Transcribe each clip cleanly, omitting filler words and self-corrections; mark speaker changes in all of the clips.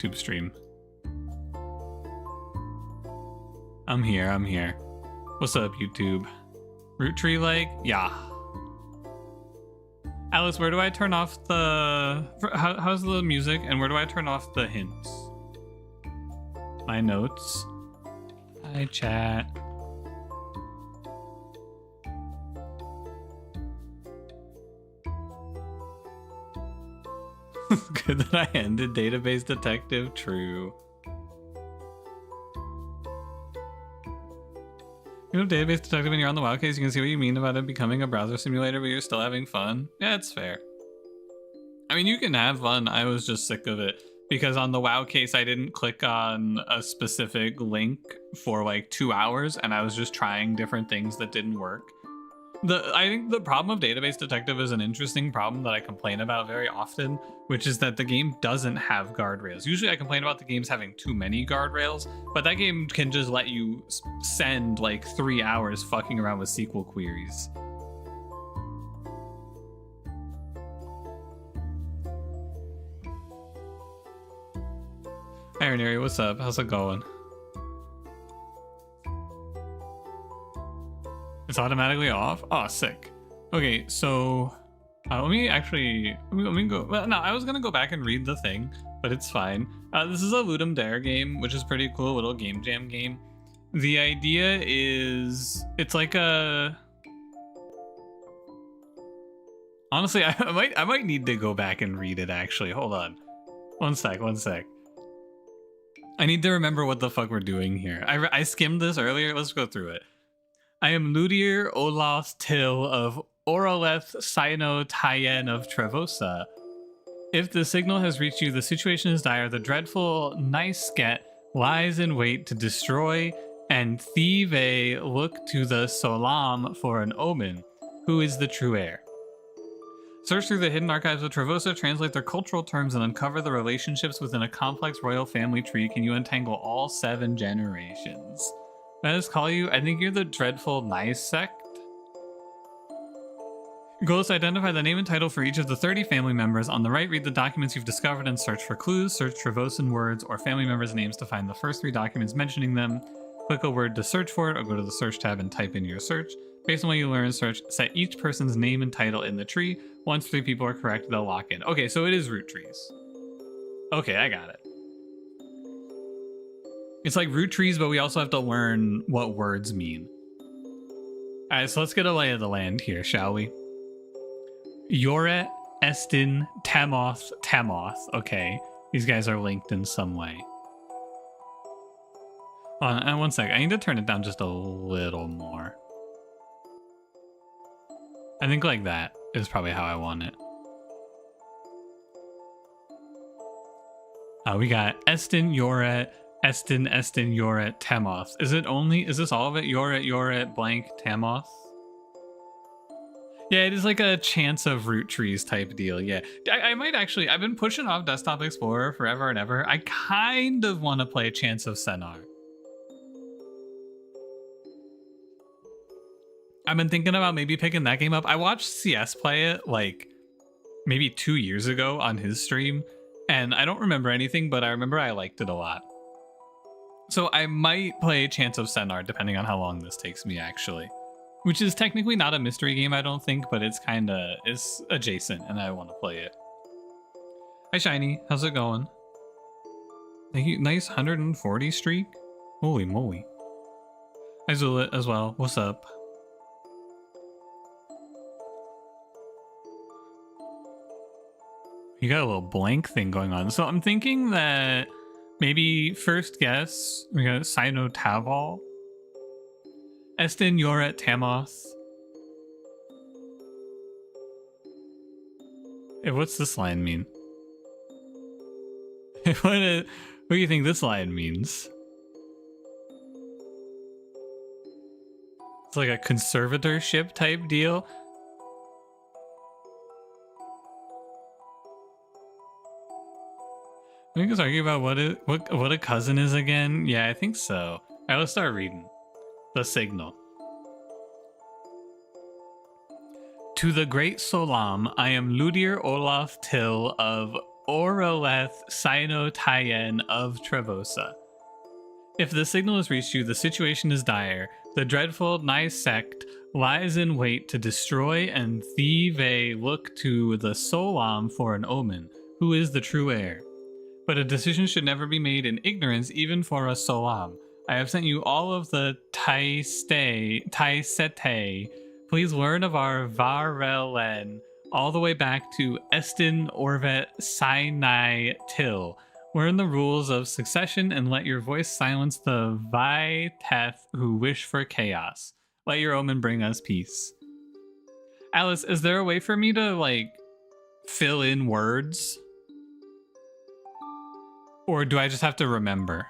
Speaker 1: YouTube stream. I'm here. What's up, YouTube? Root tree like? Yeah. Alice, where do I turn off the... How's the music, and where do I turn off the hints? My notes. Hi, chat. Good that I ended database detective. True. You know, database detective, when you're on the WoW case, you can see what you mean about it becoming a browser simulator, but you're still having fun. Yeah, it's fair. I mean, you can have fun. I was just sick of it because on the WoW case, I didn't click on a specific link for like 2 hours, and I was just trying different things that didn't work. I think the problem of database detective is an interesting problem that I complain about very often, which is that the game doesn't have guardrails. Usually I complain about the games having too many guardrails, but that game can just let you send like 3 hours fucking around with SQL queries. Hi Renary, what's up? How's it going? It's automatically off? Oh, sick. Okay, so let me go. Well, no, I was gonna go back and read the thing, but it's fine. This is a Ludum Dare game, which is pretty cool, little game jam game. The idea is it's like a... Honestly, I might need to go back and read it actually. Hold on. One sec. I need to remember what the fuck we're doing here. I skimmed this earlier. Let's go through it. I am Ludir Olaf Till of Oraleth Sino Tyen of Trevosa. If the signal has reached you, the situation is dire. The dreadful Nisket lies in wait to destroy, and Thieve look to the Solam for an omen. Who is the true heir? Search through the hidden archives of Trevosa, translate their cultural terms, and uncover the relationships within a complex royal family tree. Can you untangle all 7 generations? Let us call you, I think you're the dreadful Nisect. Your goal is to identify the name and title for each of the 30 family members. On the right, read the documents you've discovered and search for clues. Search Trevosan words or family members' names to find the first 3 documents mentioning them. Click a word to search for it, or go to the search tab and type in your search. Based on what you learn, search, set each person's name and title in the tree. Once 3 people are correct, they'll lock in. Okay, so it is root trees. Okay, I got it. It's like root trees, but we also have to learn what words mean. All right, so let's get a lay of the land here, shall we? Yoret, Estin, Tamoth, Tamoth. Okay, these guys are linked in some way. Hold on, 1 sec. I need to turn it down just a little more. I think like that is probably how I want it. We got Estin, Yoret, Estin, Yoret, Tamoth. Is this all of it? Yoret, blank, Tamoth? Yeah, it is like a chance of root trees type deal. Yeah, I might actually, I've been pushing off Desktop Explorer forever and ever. I kind of want to play a Chance of Sennar. I've been thinking about maybe picking that game up. I watched CS play it like maybe 2 years ago on his stream, and I don't remember anything, but I remember I liked it a lot. So I might play Chance of Sennar depending on how long this takes me actually. Which is technically not a mystery game, I don't think, but it's adjacent and I want to play it. Hi Shiny, how's it going? Thank you. Nice 140 streak. Holy moly. Hi Zulit as well. What's up? You got a little blank thing going on. So I'm thinking that maybe first guess, we got Sino Taval. Estin, Yoret, Tamoth. Hey, what's this line mean? What do you think this line means? It's like a conservatorship type deal. We can argue about what a cousin is again. Yeah, I think so. All right, let's start reading. The signal. To the great Solam, I am Ludir Olaf Till of Oroleth Sino-Tyen of Trevosa. If the signal has reached you, the situation is dire. The dreadful Nai sect lies in wait to destroy, and Thieve look to the Solam for an omen, who is the true heir. But a decision should never be made in ignorance, even for a Solam. I have sent you all of the Taisete. Please learn of our Varelen all the way back to Estin Orvet Sinai Till. Learn the rules of succession and let your voice silence the Vaiteth who wish for chaos. Let your omen bring us peace. Alice, is there a way for me to, like, fill in words? Or do I just have to remember?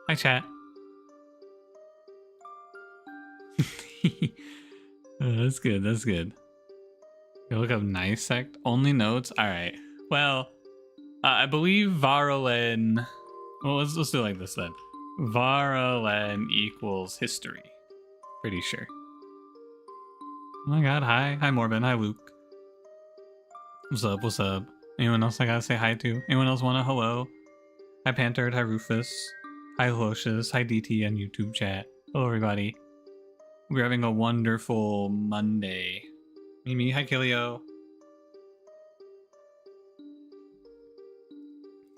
Speaker 1: Hi, chat. That's good. That's good. You look up nice sect. Only notes. All right. Well, I believe Varalen. Well, let's do it like this then. Varalen equals history. Pretty sure. Oh my God. Hi. Hi, Morbin. Hi, Luke. What's up? What's up? Anyone else I gotta say hi to? Anyone else want a hello? Hi, Pantard. Hi, Rufus. Hi, Locious. Hi, DT on YouTube chat. Hello, everybody. We're having a wonderful Monday. Mimi, hi Kilio.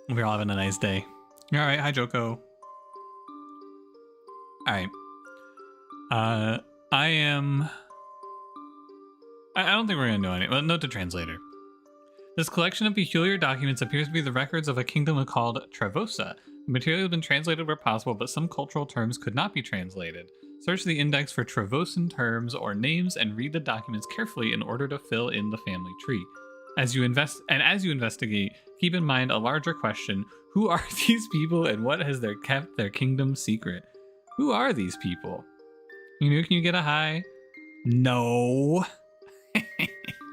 Speaker 1: We're all having a nice day. Alright, hi Joko. Alright. I don't think we're gonna do anything. Well, note to translator. This collection of peculiar documents appears to be the records of a kingdom called Trevosa. The material has been translated where possible, but some cultural terms could not be translated. Search the index for Trevosan terms or names and read the documents carefully in order to fill in the family tree. As you investigate, keep in mind a larger question: who are these people and what has kept their kingdom secret? Who are these people? Can you get a hi? No.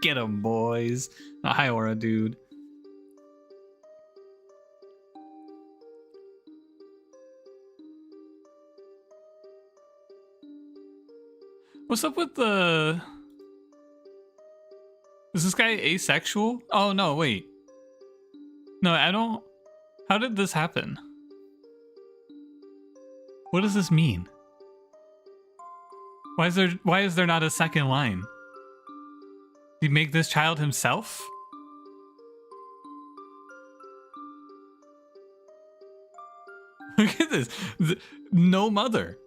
Speaker 1: Get 'em, boys. A hi, Aura, dude. What's up with the... Is this guy asexual? Oh, no, wait. No, I don't... How did this happen? What does this mean? Why is there not a second line? Did he make this child himself? Look at this. No mother.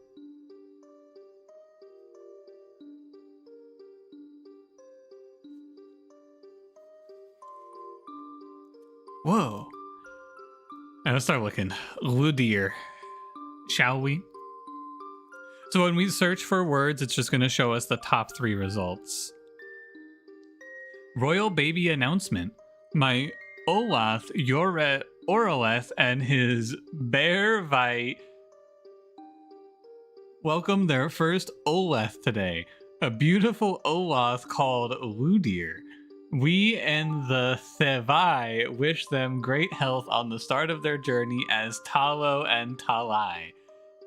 Speaker 1: Whoa. Right, let's start looking. Ludir. Shall we? So when we search for words, it's just going to show us the top 3 results. Royal baby announcement. My Olath, Yoret, Oroleth, and his Bearvite welcome their first Oleth today. A beautiful Olath called Ludir. We and the Thevai wish them great health on the start of their journey as Talo and Talai.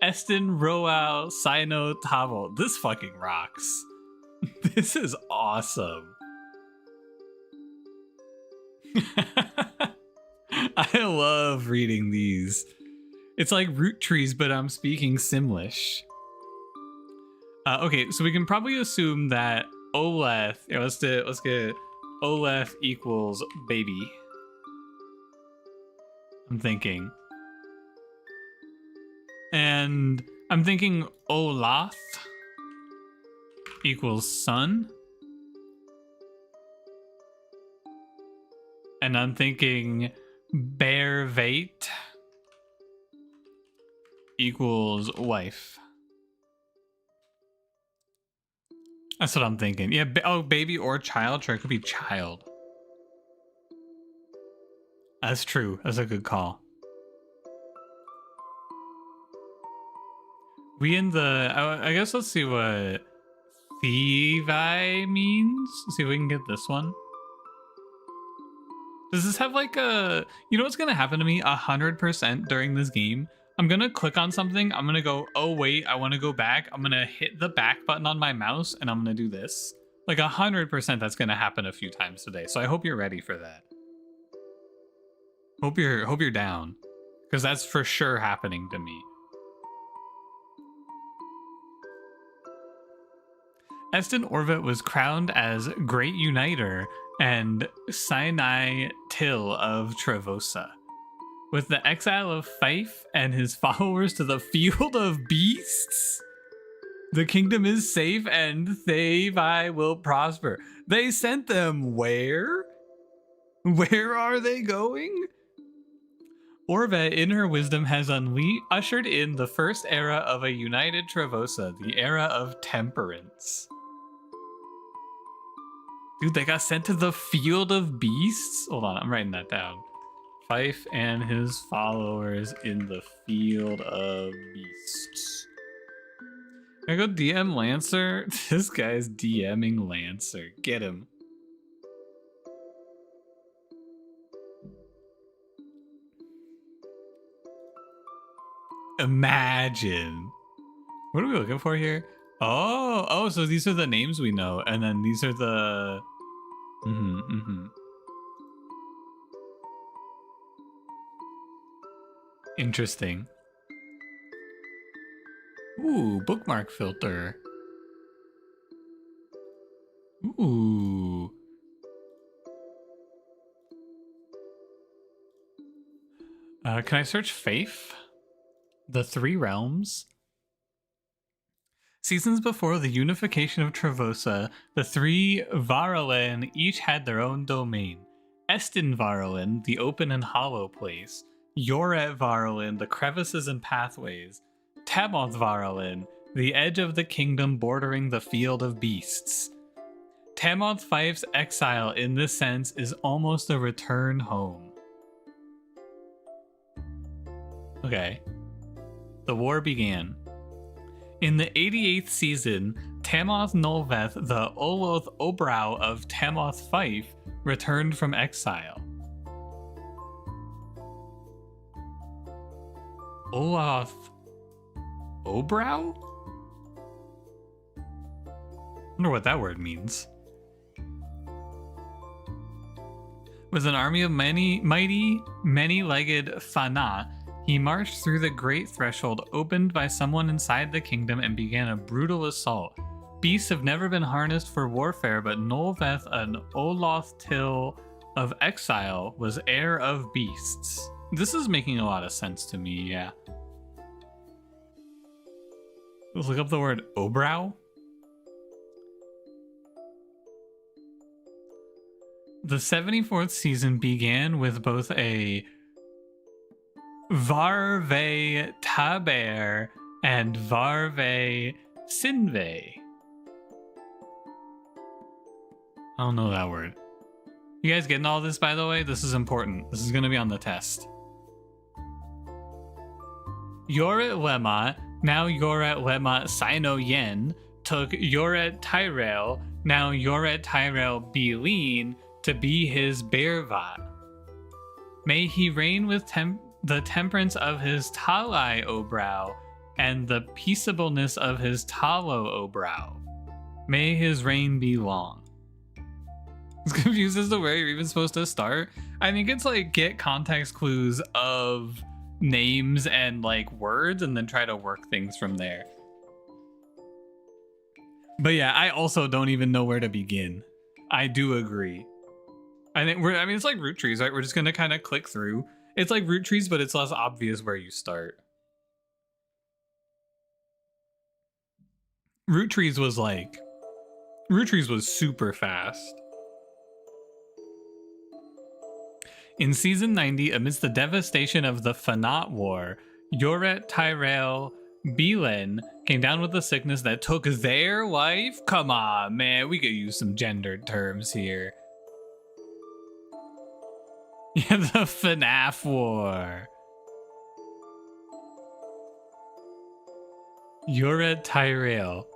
Speaker 1: Estin Roal Sino Tavo. This fucking rocks. This is awesome. I love reading these. It's like root trees, but I'm speaking Simlish. Okay, so we can probably assume that Oleth. Yeah, let's get Oleth equals baby. I'm thinking. And I'm thinking Olath equals son. And I'm thinking Bearvate equals wife. That's what I'm thinking. Yeah, baby or child. Sure, it could be child. That's true. That's a good call. We in the... I guess let's see what Thievai means. Let's see if we can get this one. Does this have like a... You know what's going to happen to me 100% during this game? I'm gonna click on something. I'm gonna go, oh wait, I wanna go back. I'm gonna hit the back button on my mouse and I'm gonna do this. Like 100% that's gonna happen a few times today. So I hope you're ready for that. Hope you're down. Because that's for sure happening to me. Estin Orvet was crowned as Great Uniter and Sinai Till of Trevosa. With the exile of Fife and his followers to the field of beasts, the kingdom is safe and Thavi will prosper. They sent them where? Where are they going? Orvet, in her wisdom, has ushered in the first era of a united Trevosa, the era of temperance. Dude, they got sent to the field of beasts? Hold on, I'm writing that down. Fife and his followers in the field of beasts. Can I go DM Lancer? This guy's DMing Lancer. Get him. Imagine. What are we looking for here? Oh, so these are the names we know, and then these are the... Interesting. Ooh, bookmark filter. Ooh. Can I search Faith? The Three Realms? Seasons before the unification of Trevosa, the three Varalen each had their own domain. Estin Varalen, the open and hollow place. Yoret Varalen, the crevices and pathways. Tamoth Varalen, the edge of the kingdom bordering the field of beasts. Tamoth Fife's exile in this sense is almost a return home. Okay. The war began. In the 88th season, Tamoth Nolveth, the Oloth Obrau of Tamoth Fife, returned from exile. Oloth Obrau? Wonder what that word means. With an army of many-legged Fanat, he marched through the great threshold opened by someone inside the kingdom and began a brutal assault. Beasts have never been harnessed for warfare, but Nolveth, an Oloth Till of exile, was heir of beasts. This is making a lot of sense to me, yeah. Let's look up the word Obrau. The 74th season began with both a Varve Taber and Varve Sinve. I don't know that word. You guys getting all this, by the way? This is important. This is going to be on the test. Yoret Lemma, now Yoret Lemma Sino Yen, took Yoret Tyrell, now Yoret Tyrell Beleen, to be his Bearvat. May he reign with the temperance of his Talai Obrau and the peaceableness of his Talo Obrau. May his reign be long. I was confused as to where you're even supposed to start. I think it's like get context clues of names and like words and then try to work things from there. But yeah, I also don't even know where to begin. I do agree. I think it's like root trees, right? We're just gonna kind of click through. It's like root trees, but it's less obvious where you start. Root trees was super fast. In season 90, amidst the devastation of the Fanat War, Yoret Tyrell Beelen came down with a sickness that took their life. Come on, man, we could use some gendered terms here. Yeah, the FNAF War. Yoret Tyrell.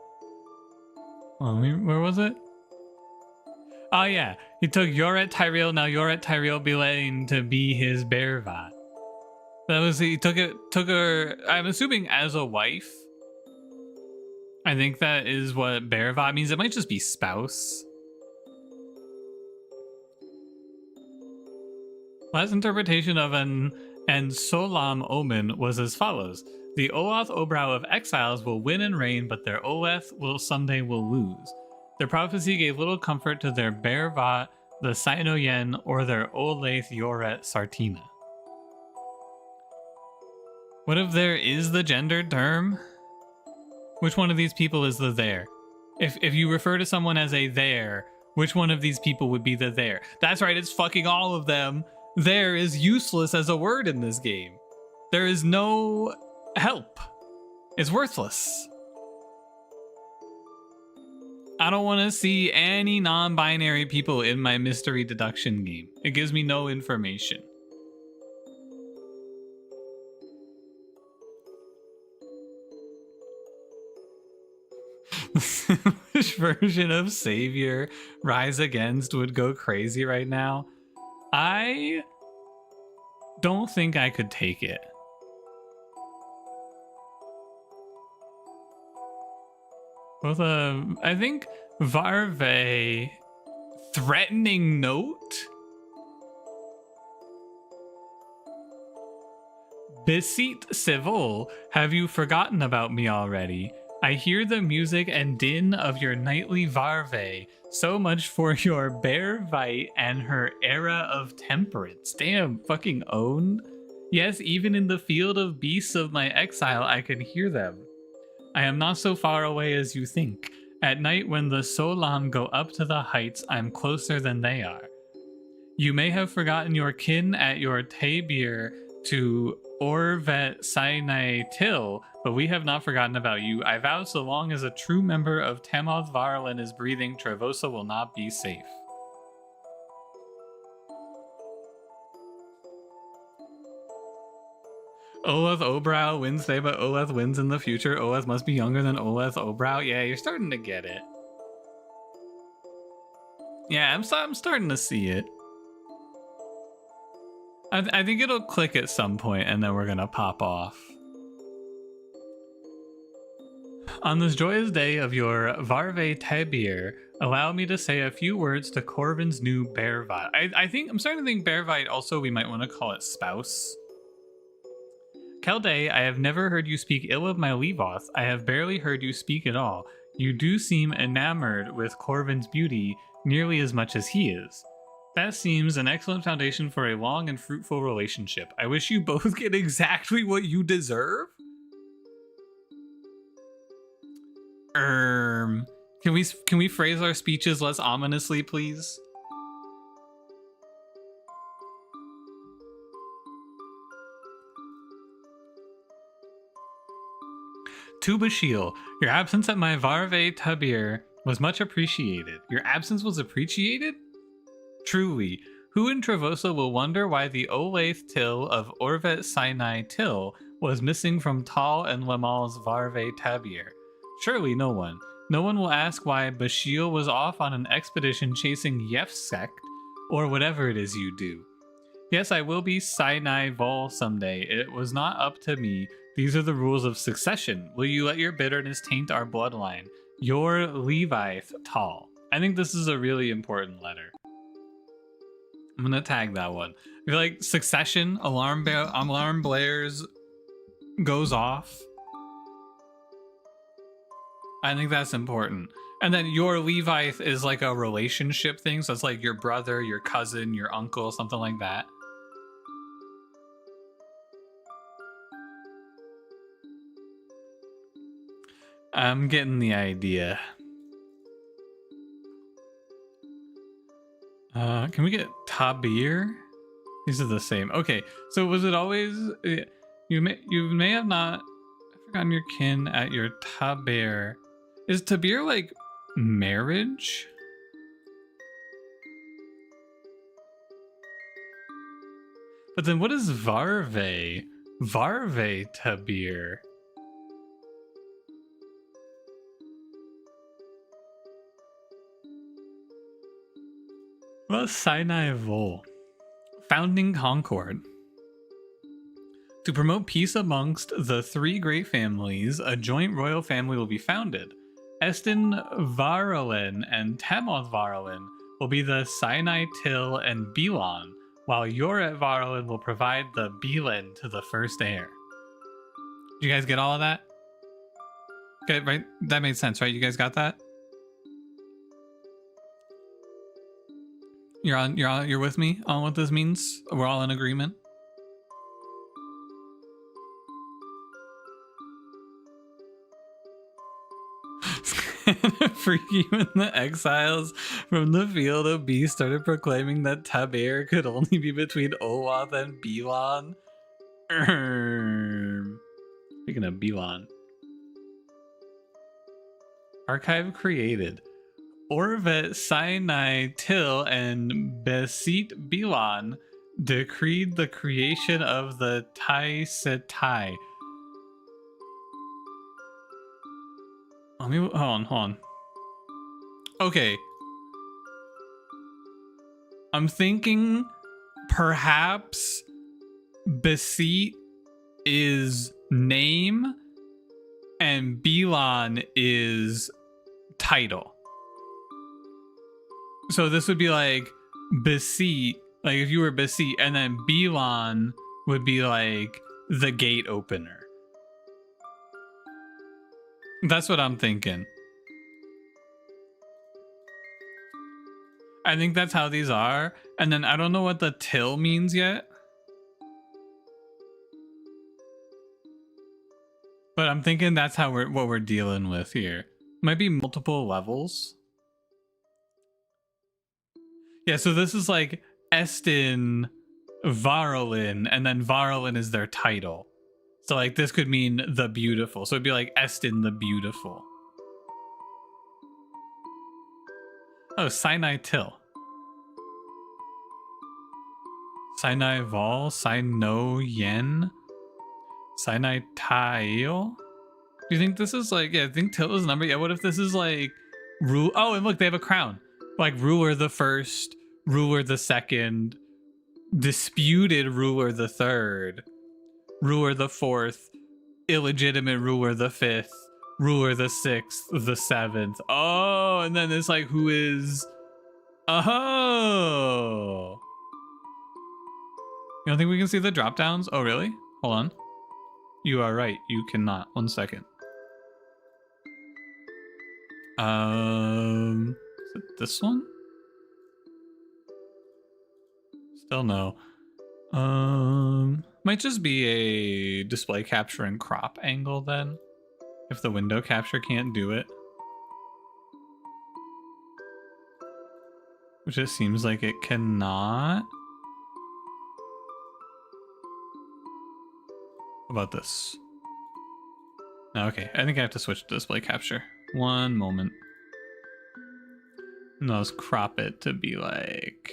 Speaker 1: Oh, where was it? Oh yeah, he took Yoret Tyrell, now Yoret Tyrell Beelen, to be his Bearvat. That was, he took her, I'm assuming, as a wife. I think that is what Bearvat means. It might just be spouse. Last interpretation of an Solam omen was as follows. The Oath Obrow of exiles will win and reign, but their Oath will lose. Their prophecy gave little comfort to their Bearvat, the Sainoyen, or their Olaith Yoret Sartina. What if there is the gendered term? Which one of these people is the there? If you refer to someone as a there, which one of these people would be the there? That's right, it's fucking all of them. There is useless as a word in this game. There is no help. It's worthless. I don't want to see any non-binary people in my mystery deduction game. It gives me no information. Which version of Savior Rise Against would go crazy right now? I don't think I could take it. Both I think Varve threatening note. Besit Civil, have you forgotten about me already? I hear the music and din of your nightly Varve. So much for your Bearvite and her era of temperance. Damn, fucking owned. Yes, even in the field of beasts of my exile, I can hear them. I am not so far away as you think. At night when the Solam go up to the heights, I'm closer than they are. You may have forgotten your kin at your Tabir to Orvet Sinai Till, but we have not forgotten about you. I vow so long as a true member of Tamoth Varlin is breathing, Trevosa will not be safe. Oleth Obrow wins today, but Oleth wins in the future. Oleth must be younger than Oleth Obrow. Yeah, you're starting to get it. Yeah, I'm starting to see it. I think it'll click at some point, and then we're gonna pop off. On this joyous day of your Varve Tabir, allow me to say a few words to Corvin's new Bearvite. I'm starting to think Bearvite also we might want to call it spouse. Kelday, I have never heard you speak ill of my Levoth. I have barely heard you speak at all. You do seem enamored with Corvin's beauty nearly as much as he is. That seems an excellent foundation for a long and fruitful relationship. I wish you both get exactly what you deserve. Can we phrase our speeches less ominously, please? To Bashil, your absence at my Varve Tabir was much appreciated. Your absence was appreciated? Truly, who in Trevosa will wonder why the Olaith Till of Orvet Sinai Till was missing from Tal and Lamal's Varve Tabir? Surely no one. No one will ask why Bashil was off on an expedition chasing Yefsekt, or whatever it is you do. Yes, I will be Sinai Vol someday. It was not up to me. These are the rules of succession. Will you let your bitterness taint our bloodline? Your Levite Tal. I think this is a really important letter. I'm gonna tag that one. I feel like succession, alarm blares, goes off. I think that's important. And then your Levite is like a relationship thing, so it's like your brother, your cousin, your uncle, something like that. I'm getting the idea. Can we get Tabir? These are the same. Okay, so was it always you may have not forgotten your kin at your Tabir. Is Tabir like marriage? But then what is Varve? Varve Tabir. Well, Sinai Vol. Founding Concord. To promote peace amongst the three great families, a joint royal family will be founded. Estin Varolin and Tamoth Varolin will be the Sinai Till and Bilan, while Yoret Varolin will provide the Bilan to the first heir. Did you guys get all of that? Okay, right? That made sense, right? You guys got that? You're with me on what this means? We're all in agreement? For even the exiles from the field of beasts started proclaiming that Taber could only be between Owath and Bilan. Speaking of Bilan. Archive created. Orvet Sinai Till and Besit Bilan decreed the creation of the Tai Setai. Hold on. Okay. I'm thinking perhaps Besit is name and Bilan is title. So this would be like Besit, like if you were Besit, and then Bilan would be like the gate opener. That's what I'm thinking. I think that's how these are. And then I don't know what the till means yet. But I'm thinking that's how what we're dealing with here. Might be multiple levels. Yeah, so this is like Estin Varolin, and then Varolin is their title. So like this could mean the beautiful. So it'd be like Estin the beautiful. Oh, Sinai Till. Sinai Vol, Sino Yen, Sinai Tail. Do you think this is like, yeah, I think Till is a number. Yeah, what if this is like rule? Oh, and look, they have a crown. Like ruler the first, ruler the second, disputed ruler the third, ruler the fourth, illegitimate ruler the fifth, ruler the sixth, the seventh. Oh, and then it's like who is, oh. You don't think we can see the drop downs? Oh, really? Hold on. You are right. You cannot. 1 second. Is it this one? Still no. Might just be a display capture and crop angle then. If the window capture can't do it. Which it seems like it cannot. How about this? Okay, I think I have to switch to display capture. 1 moment. And let's crop it to be like...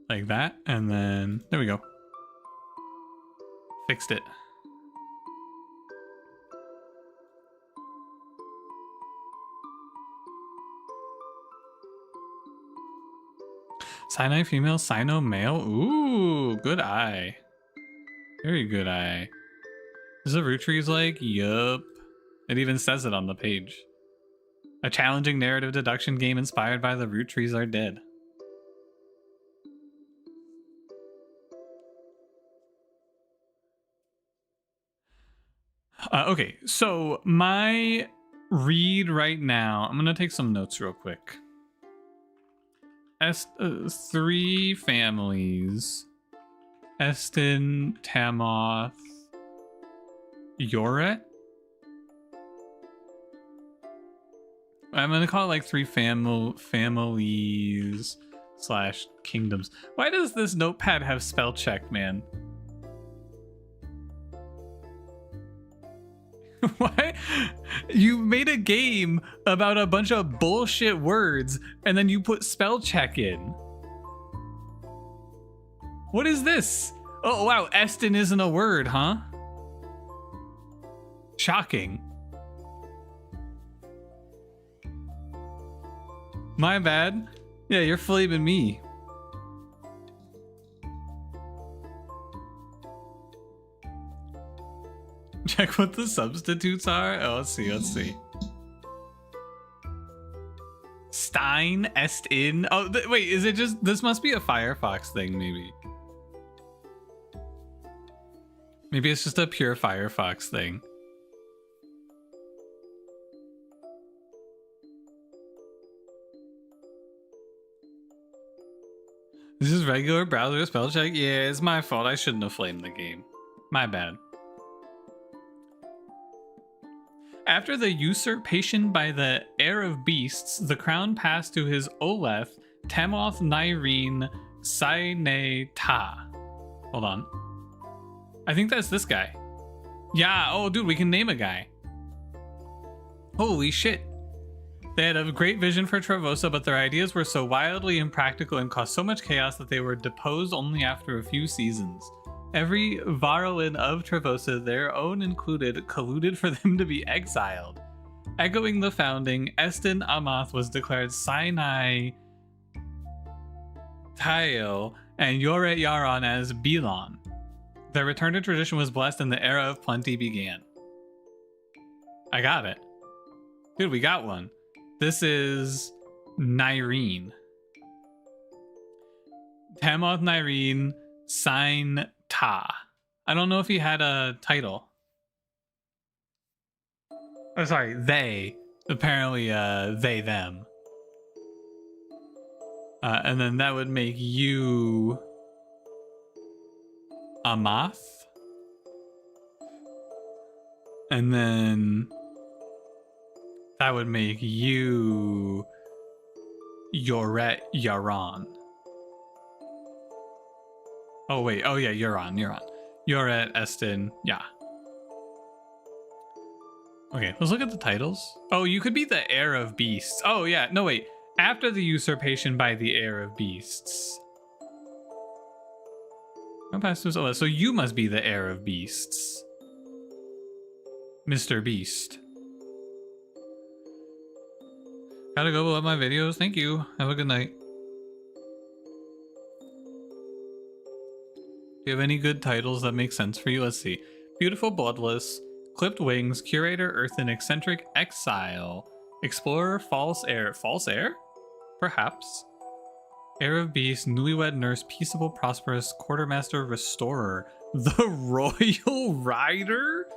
Speaker 1: like that, and then there we go. Fixed it. Sinai female, Sino male. Ooh, good eye. Very good eye. Is the rootrees like? Yup. It even says it on the page. A challenging narrative deduction game inspired by the rootrees are dead. Okay, so my read right now, I'm gonna take some notes real quick. Three families: Estin, Tamoth, Yoret. I'm gonna call it like three families / kingdoms. Why does this notepad have spell check, man? Why? You made a game about a bunch of bullshit words and then you put spell check in. What is this? Oh wow, Estin isn't a word, huh? Shocking. My bad. Yeah, you're flaming me. Check what the substitutes are. Oh, let's see. Let's see. Stein, Estin. Oh, wait, is it just... This must be a Firefox thing, maybe. Maybe it's just a pure Firefox thing. This is regular browser spell check? Yeah, it's my fault. I shouldn't have flamed the game. My bad. After the usurpation by the heir of beasts, the crown passed to his Oleth, Tamoth Nyreen Saine-Ta. Hold on. I think that's this guy. Yeah, oh dude, we can name a guy. Holy shit. They had a great vision for Trevosa, but their ideas were so wildly impractical and caused so much chaos that they were deposed only after a few seasons. Every Varolin of Trevosa, their own included, colluded for them to be exiled. Echoing the founding, Estin Amath was declared Sinai Tael and Yoret Yaron as Bilon. Their return to tradition was blessed and the era of plenty began. I got it. Dude, we got one. This is Nyreen. Tamoth Nyreen Sign Ta. I don't know if he had a title. Oh, sorry, they. Apparently, they, them. And then that would make you Amath. And then that would make you Yoret Yaron. Oh wait, oh yeah, Yaron. Yoret Estin, yeah. Okay, let's look at the titles. Oh, you could be the heir of beasts. Oh yeah, no wait. After the usurpation by the heir of beasts. So you must be the heir of beasts. Mr. Beast. Gotta go love my videos. Thank you. Have a good night. Do you have any good titles that make sense for you? Let's see. Beautiful Bloodless, Clipped Wings, Curator, Earthen, Eccentric, Exile, Explorer, False Heir. False Heir? Perhaps. Heir of Beast, Newlywed Nurse, Peaceable, Prosperous, Quartermaster, Restorer, The Royal Rider?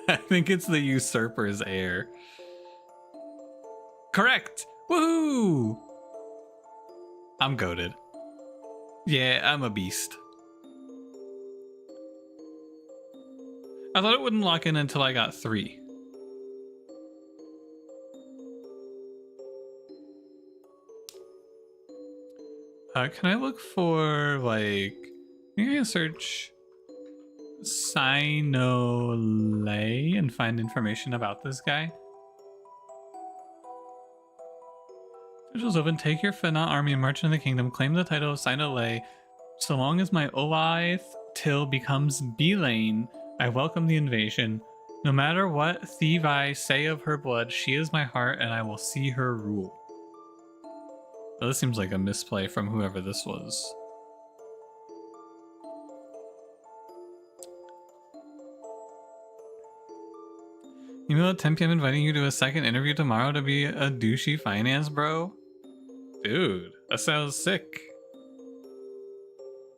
Speaker 1: I think it's the Usurper's heir. Correct! Woohoo! I'm goated. Yeah, I'm a beast. I thought it wouldn't lock in until I got 3. Can I look for, like... I'm gonna search Sinolay and find information about this guy. Sigils open. Take your Fena army and march into the kingdom. Claim the title of Sinolay. So long as my Olaith Till becomes Belane, I welcome the invasion. No matter what Thevi say of her blood, she is my heart and I will see her rule. Oh, this seems like a misplay from whoever this was. Email at 10 p.m. inviting you to a second interview tomorrow to be a douchey finance bro? Dude, that sounds sick.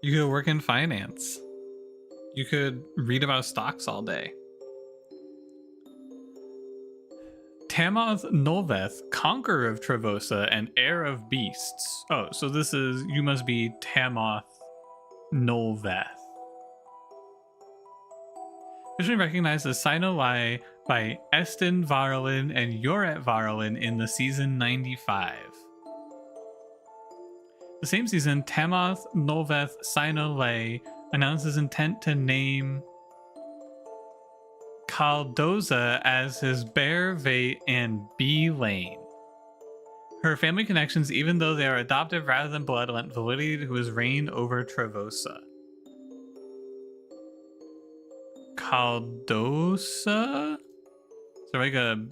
Speaker 1: You could work in finance. You could read about stocks all day. Tamoth Nolveth, conqueror of Trevosa and heir of beasts. Oh, so this is, you must be Tamoth Nolveth. Officially recognized as Sinolai by Estin Varolin and Yoret Varolin in the season 95. The same season, Tamoth Nolveth Sinolai announced his intent to name Caldoza as his Bear, Vate, and B Lane. Her family connections, even though they are adoptive rather than blood, lent validity to his reign over Trevosa. Caldosa? there like a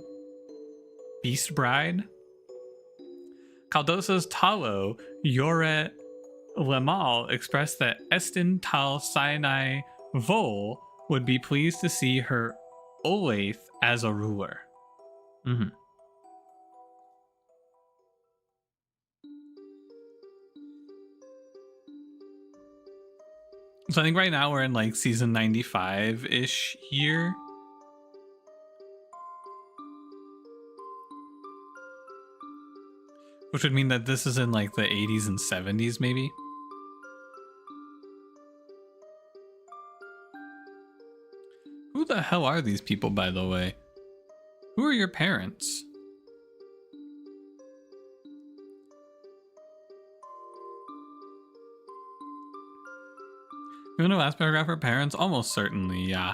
Speaker 1: beast bride? Caldosa's Talo Yoret Lemal expressed that Estin Tal Sinai Vol would be pleased to see her Olaith as a ruler. Mm-hmm. So I think right now we're in like season 95-ish here. Which would mean that this is in like the 80s and 70s maybe. Who the hell are these people, by the way? Who are your parents? You want to last paragraph for parents? Almost certainly, yeah.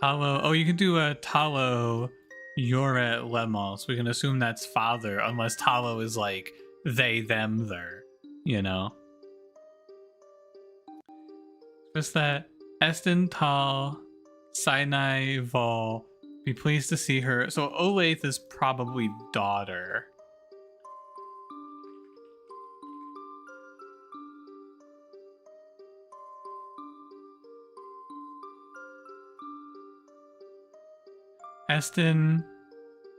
Speaker 1: Talo. Oh, you can do a Talo Yoret Lemal. So we can assume that's father, unless Talo is like they, them, their, you know? Just that Estin Tal Sinai Vol be pleased to see her. So Olaith is probably daughter. Estin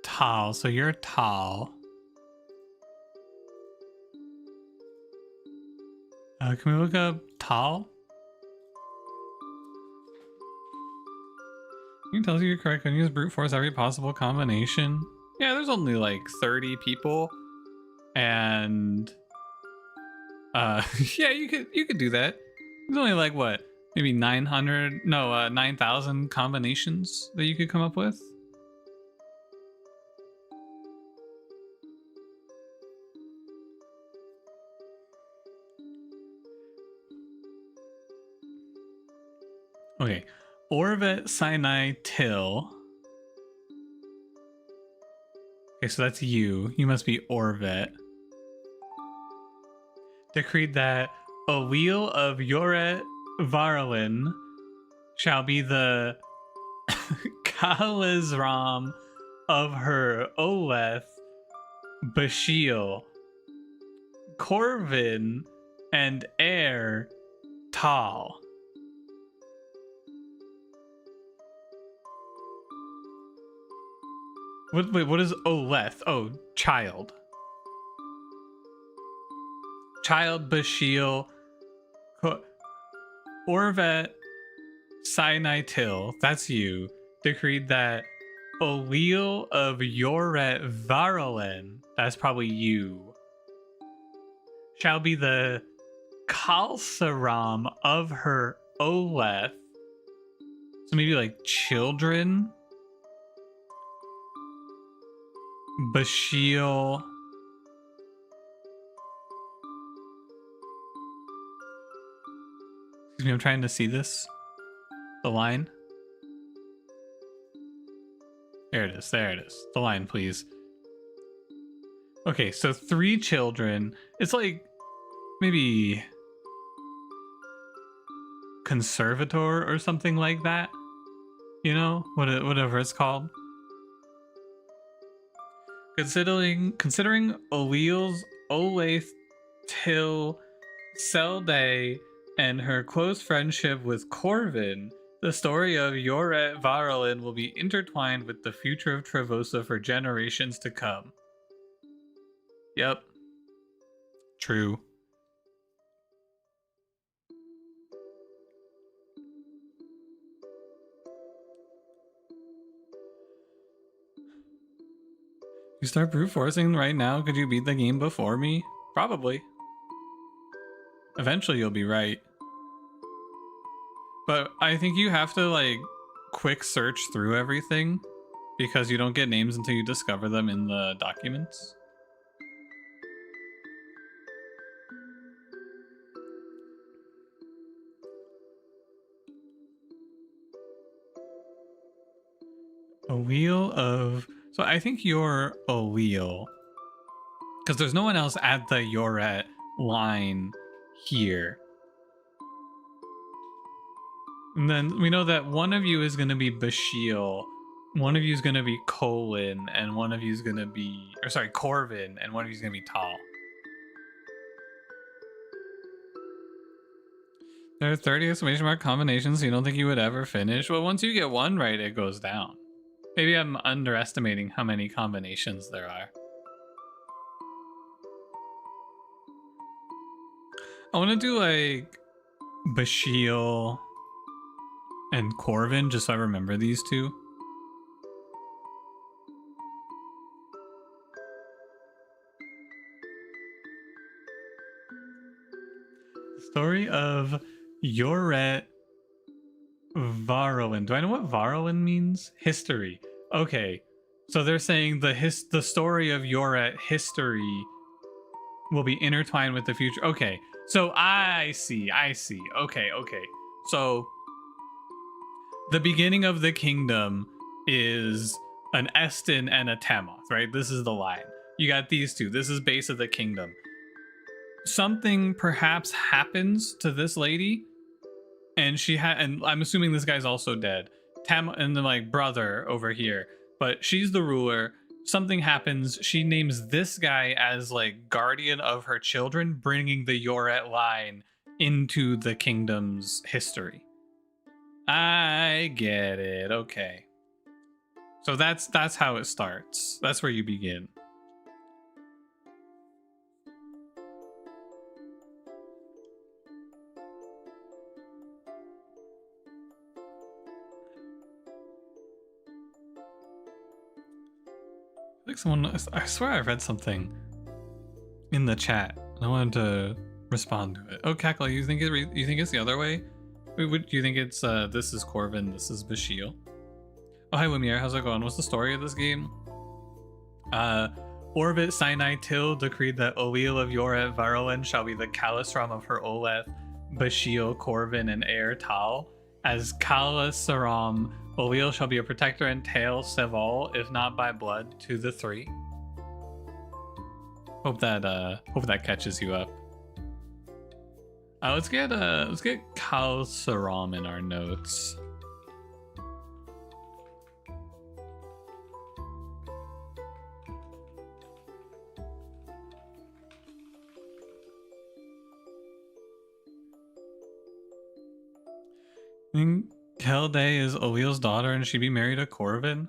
Speaker 1: Tal, so you're Tal. Can we look up Tal? You can tell you're correct. Can you use brute force every possible combination? Yeah, there's only like 30 people, and yeah, you could do that. There's only like what, maybe 9,000 combinations that you could come up with. Okay, Orvet Sinai Till. Okay, so that's you. You must be Orvet. Decreed that a wheel of Yoret Varlin shall be the Kalizram of her Oleth Bashiel, Corvin, and heir Tal. Wait, what is Oleth? Oh, child. Child Bashiel, Orvet Sinai Till, that's you, decreed that Oleel of Yoret Varalen, that's probably you, shall be the Kalsaram of her Oleth. So maybe like children. Bashiel. Excuse me, I'm trying to see this. The line. There it is. There it is. The line, please. Okay, so 3 children. It's like maybe conservator or something like that. You know, whatever it's called. Considering O'Leal's Olaith Till Selday and her close friendship with Corvin, the story of Yoret Varalin will be intertwined with the future of Trevosa for generations to come. Yep. True. You start brute forcing right now? Could you beat the game before me? Probably. Eventually you'll be right. But I think you have to like quick search through everything because you don't get names until you discover them in the documents. A wheel of... So I think you're a wheel. Because there's no one else at the Yoret line here. And then we know that one of you is going to be Bashil, one of you is going to be Colin, and one of you is going to be, or sorry, Corvin, and one of you is going to be Tal. There are 30 exclamation mark combinations you don't think you would ever finish. Well, once you get one right, it goes down. Maybe I'm underestimating how many combinations there are. I want to do like Bashil and Corvin, just so I remember these two. The story of Yoret Varroin. Do I know what Varroin means? History. Okay, so they're saying the story of Yoret history will be intertwined with the future. Okay, so I see. Okay. So the beginning of the kingdom is an Estin and a Tamoth, right? This is the line. You got these two. This is base of the kingdom. Something perhaps happens to this lady, and and I'm assuming this guy's also dead. And the like brother over here, but she's the ruler. Something happens. She names this guy as like guardian of her children, bringing the Yoret line into the kingdom's history. I get it. Okay. So that's how it starts. That's where you begin. Like someone, I swear I read something in the chat. I wanted to respond to it. Oh, Cackle, you think it's the other way? Do you think it's this is Corvin, this is Bashil? Oh, hi Lumiere, how's it going? What's the story of this game? Orbit Sinai Till decreed that Oil of Yoret Varroin shall be the Kalisram of her Oleth, Bashil, Corvin, and Air Tal. As Kalisram, Oil shall be a protector and Tail Seval, if not by blood, to the three. Hope that catches you up. Let's get Kalisram in our notes. I think Kelde is Oil's daughter and she'd be married to Corvin.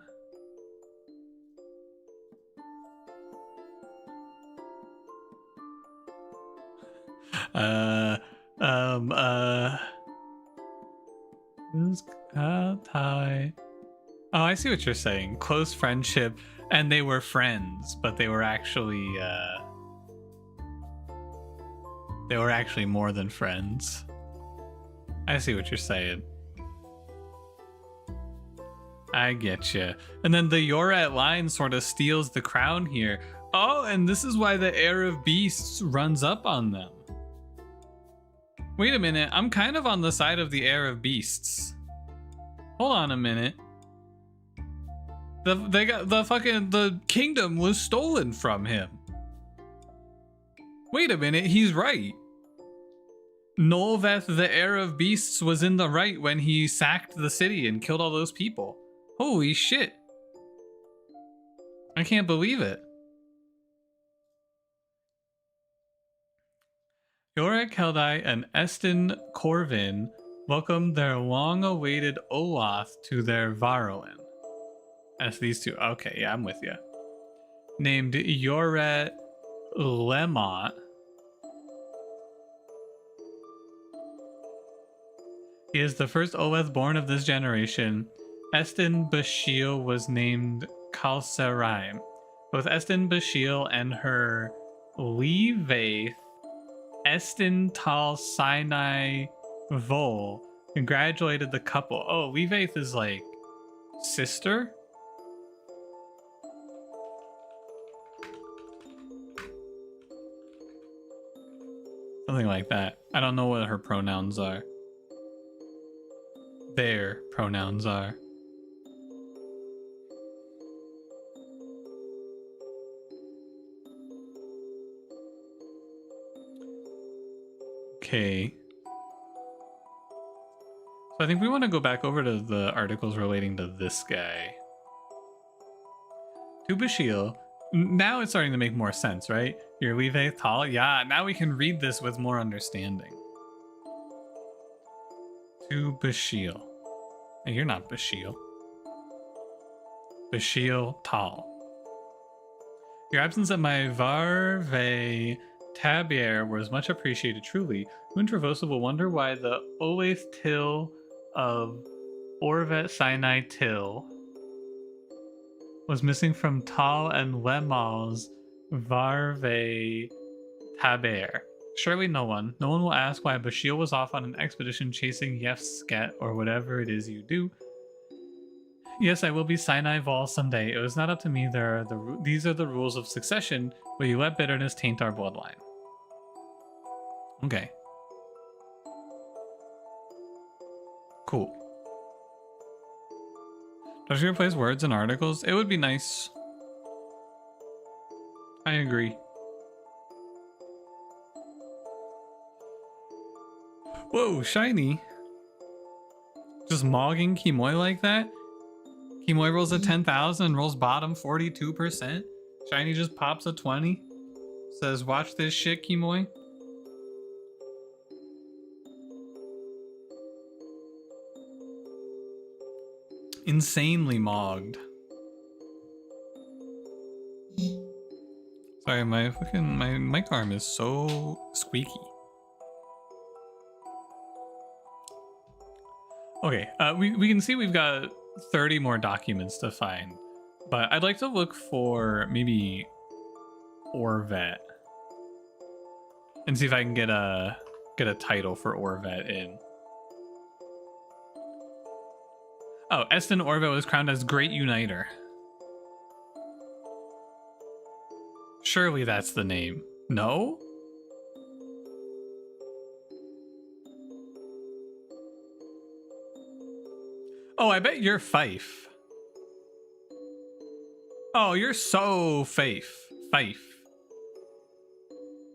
Speaker 1: Oh, I see what you're saying. Close friendship, and they were friends, but they were actually more than friends. I see what you're saying. I get you. And then the Yoret line sort of steals the crown here. Oh, and this is why the heir of beasts runs up on them. Wait a minute, I'm kind of on the side of the heir of beasts. Hold on a minute. The kingdom was stolen from him. Wait a minute, he's right. Nolveth, the heir of beasts, was in the right when he sacked the city and killed all those people. Holy shit. I can't believe it. Yoret Keldai and Estin Corvin welcomed their long-awaited Olath to their Varroin. As these two. Okay, yeah, I'm with you. Named Yoret Lemot. He is the first Oleth born of this generation. Estin Bashil was named Kalsaraim. Both Estin Bashil and her Levaith Estin Tal Sinai Vol congratulated the couple. Oh, Levaith is like sister? Something like that. I don't know what her pronouns are. Their pronouns are. Okay. So I think we want to go back over to the articles relating to this guy. To Bashil. Now it's starting to make more sense, right? Your Live Tal. Yeah, now we can read this with more understanding. To Bashil. Hey, you're not Bashil. Bashil Tal. Your absence at my Varve Tabier was much appreciated, truly. Who in Trevosa will wonder why the Oath Till of Orvet Sinai Till was missing from Tal and Lemal's Varve Taber. Surely no one. No one will ask why Bashil was off on an expedition chasing Yefsket or whatever it is you do. Yes, I will be Sinai Vol someday. It was not up to me. These are the rules of succession, but you let bitterness taint our bloodline. Okay. Cool. Does she replace words in articles? It would be nice. I agree. Whoa, shiny. Just mogging Kimoy like that? Kimoy rolls a 10,000 and rolls bottom 42%. Shiny just pops a 20. Says, watch this shit, Kimoy. Insanely mogged. Sorry, my mic arm is so squeaky. Okay, we can see we've got 30 more documents to find, but I'd like to look for maybe Orvet and see if I can get a title for Orvet in. Oh, Eston Orvet was crowned as Great Uniter. Surely that's the name. No? Oh, I bet you're Fife. Oh, you're so Fife.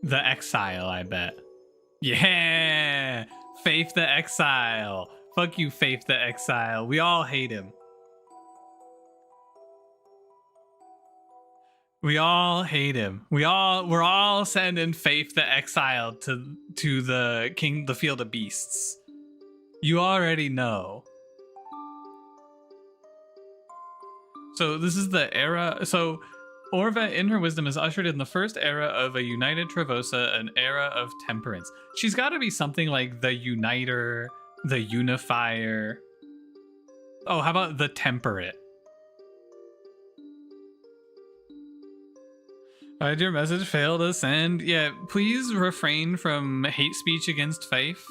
Speaker 1: The Exile, I bet. Yeah! Faith the Exile. Fuck you, Faith the Exile. We all hate him. We all hate him. We're all sending Faith the Exile to the Field of Beasts. You already know. So this is the era. So Orvet in her wisdom is ushered in the first era of a united Trevosa, an era of temperance. She's got to be something like the Uniter, the Unifier. Oh, how about the Temperate? Did your message fail to send? Yeah, please refrain from hate speech against Faith.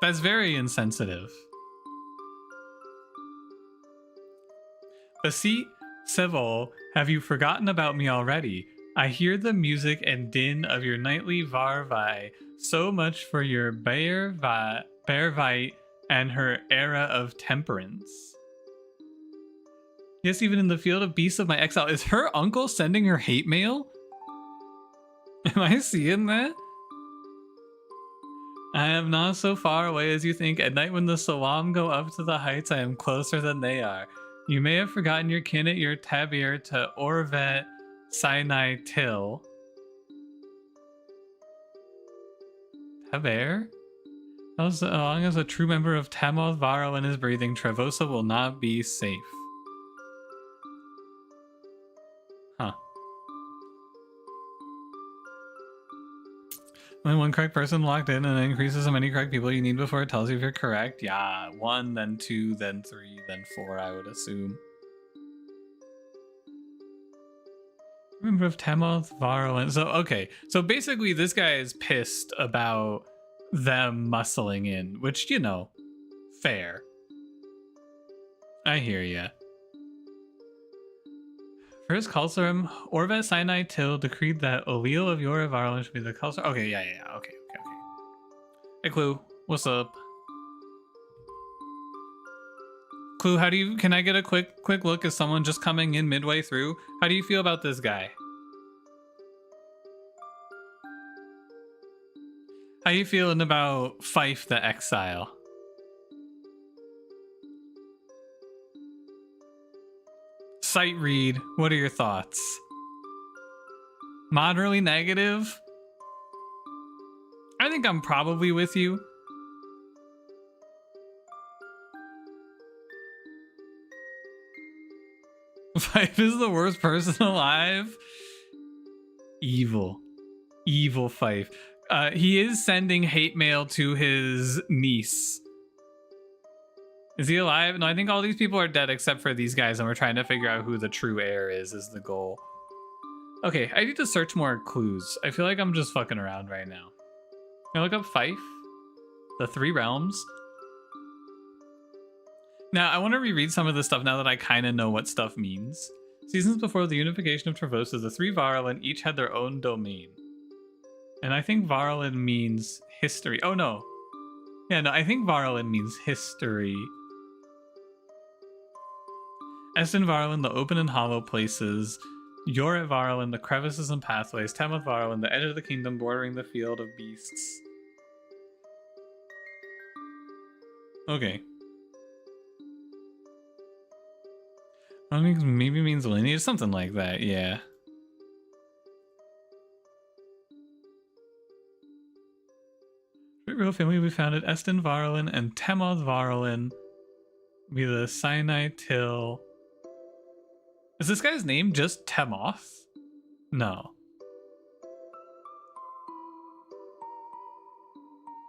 Speaker 1: That's very insensitive. Basit Seville, have you forgotten about me already? I hear the music and din of your nightly Varvai. So much for your Bearvite and her era of temperance. Yes, even in the Field of Beasts of my exile. Is her uncle sending her hate mail? Am I seeing that? I am not so far away as you think. At night when the Salam go up to the heights, I am closer than they are. You may have forgotten your kin at your tabir to Orvet Sinai Till. Tabir? As long as a true member of Tamoth Varro is breathing, Trevosa will not be safe. Huh. Only one correct person locked in, and it increases how many correct people you need before it tells you if you're correct. Yeah, 1, then 2, then 3, then 4, I would assume. Remember of Tamoth, Varro, and so okay. So basically this guy is pissed about them muscling in, which, you know, fair. I hear ya. First Culsurum, Orvet Sinai Till decreed that Olil of Yoravarlin should be the Culsur. Okay, yeah, okay. Hey Clue, what's up? Clue, how do you, can I get a quick look as someone just coming in midway through? How do you feel about this guy? How you feeling about Fife the Exile? Sight read. What are your thoughts? Moderately negative? I think I'm probably with you. Fife is the worst person alive. Evil. Evil Fife. He is sending hate mail to his niece. Is he alive? No, I think all these people are dead except for these guys, and we're trying to figure out who the true heir is the goal. Okay, I need to search more clues. I feel like I'm just fucking around right now. Can I look up Fife? The Three Realms? Now, I want to reread some of this stuff now that I kind of know what stuff means. Seasons before the unification of Trevosa, the three Varlin each had their own domain. And I think Varlin means history. Oh, no. Yeah, no, I think Varlin means history. Estin Varlin, the open and hollow places. Yoret Varlin, the crevices and pathways. Temoth Varlin, the edge of the kingdom bordering the field of beasts. Okay. Maybe means lineage, something like that, yeah. Real family we founded Estin Varlin and Temoth Varlin be the Sinai Till. Is this guy's name just Temoth? No.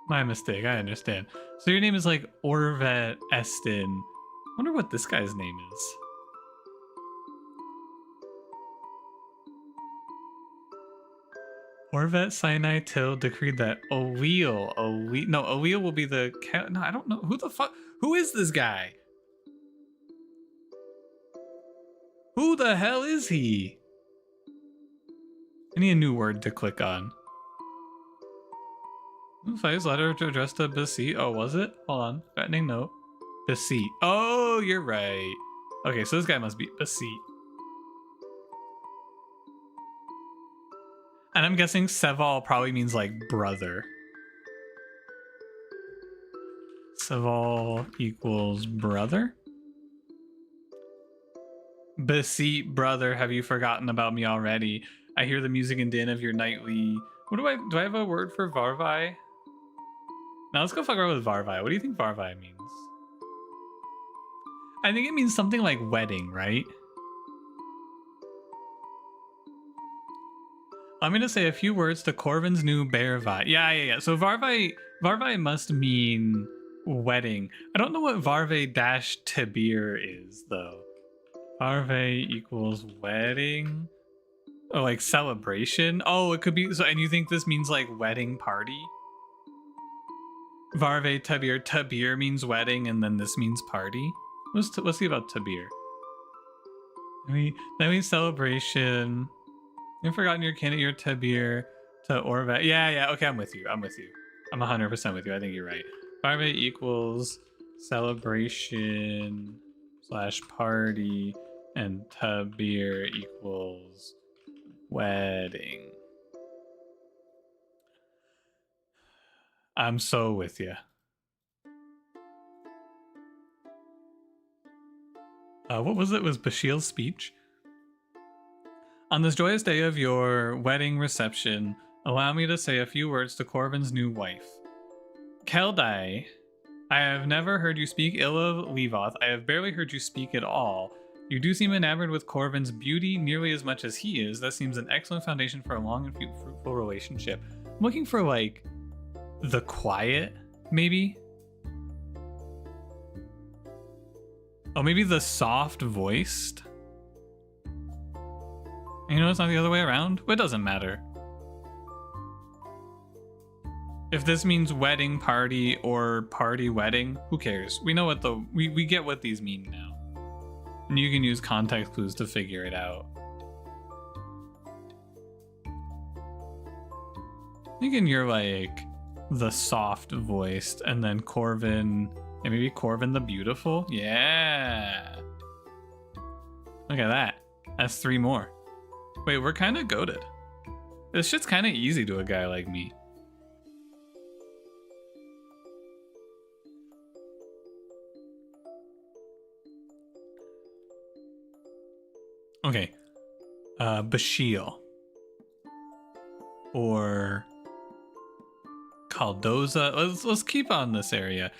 Speaker 1: My mistake, I understand. So your name is like Orvet Estin. I wonder what this guy's name is. Orvet Sinai Till decreed that Oweel will be the no, I don't know who the fuck. Who is this guy? Who the hell is he? I need a new word to click on. Fai's letter to address to Beseet. Oh, was it? Hold on. Threatening note. Beseet. Oh, you're right. Okay, so this guy must be Beseet. And I'm guessing Seval probably means like brother. Seval equals brother. Beseet brother, have you forgotten about me already? I hear the music and din of your nightly. Do I have a word for Varvai? Now let's go fuck around with Varvai. What do you think Varvai means? I think it means something like wedding, right? I'm gonna say a few words to Corvin's new Bearvai. Yeah. So Varvai must mean wedding. I don't know what Varve dash Tibir is though. Varve equals wedding. Oh, like celebration. Oh, it could be. So, and you think this means like wedding party? Varve Tabir. Tabir means wedding, and then this means party. Let's see about Tabir. That means celebration. You've forgotten your kin at your Tabir to Orvat. Yeah. Okay, I'm with you. I'm 100% with you. I think you're right. Varve equals celebration / party, and Tabir equals wedding. I'm so with you. What was it? It was Bashiel's speech? On this joyous day of your wedding reception, allow me to say a few words to Corvin's new wife. Keldai, I have never heard you speak ill of Levoth. I have barely heard you speak at all. You do seem enamored with Corvin's beauty nearly as much as he is. That seems an excellent foundation for a long and fruitful relationship. I'm looking for, like, the quiet, maybe? Oh, maybe the soft-voiced? You know, it's not the other way around. It doesn't matter. If this means wedding party or party wedding, who cares? We know what we get what these mean now. And you can use context clues to figure it out. Thinking you're like the soft voiced, and then Corvin, and maybe Corvin the beautiful. Yeah. Look at that. That's 3 more. Wait, we're kind of goated. This shit's kind of easy to a guy like me. Okay. Bashiel. Or Caldoza. Let's keep on this area.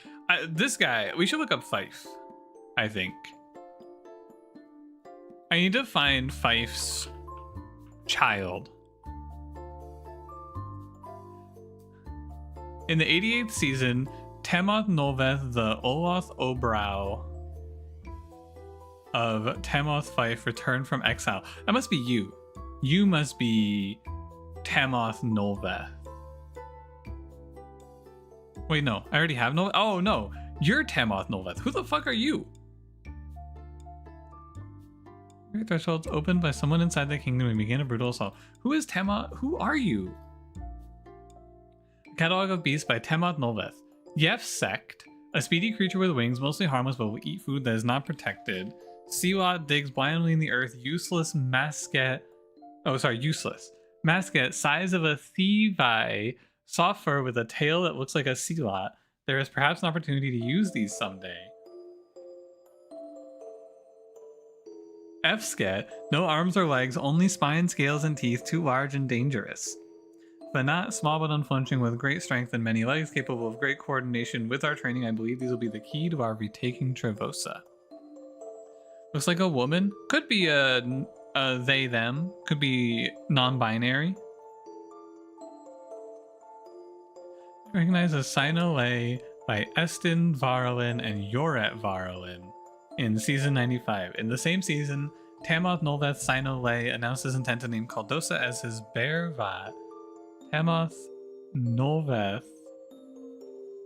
Speaker 1: This guy, we should look up Fife, I think. I need to find Fife's child. In the 88th season, Temoth Noveth, the Oloth Obrow of Temoth Fife, returned from exile. That must be you. You must be Temoth Noveth. Wait, no. I already have Noveth. Oh, no. You're Temoth Noveth. Who the fuck are you? Thresholds opened by someone inside the kingdom and began a brutal assault. Who is Temoth? Who are you? Catalog of Beasts by Temoth Noveth. Yef Sect. A speedy creature with wings, mostly harmless, but will eat food that is not protected. Sealot digs blindly in the earth. Useless masket. Oh, sorry, useless. Masket, size of a thievi, soft fur with a tail that looks like a sealot. There is perhaps an opportunity to use these someday. Fsket, no arms or legs, only spine, scales, and teeth, too large and dangerous. Fanat, small but unflinching, with great strength and many legs, capable of great coordination. With our training, I believe these will be the key to our retaking Trevosa. Looks like a woman. Could be a they, them. Could be non-binary. Recognized as Sinolay by Estin Varolin and Yoret Varolin in season 95. In the same season, Tamoth Nolveth Sinolay announced his intent to name Caldosa as his Bervat. Tamoth Nolveth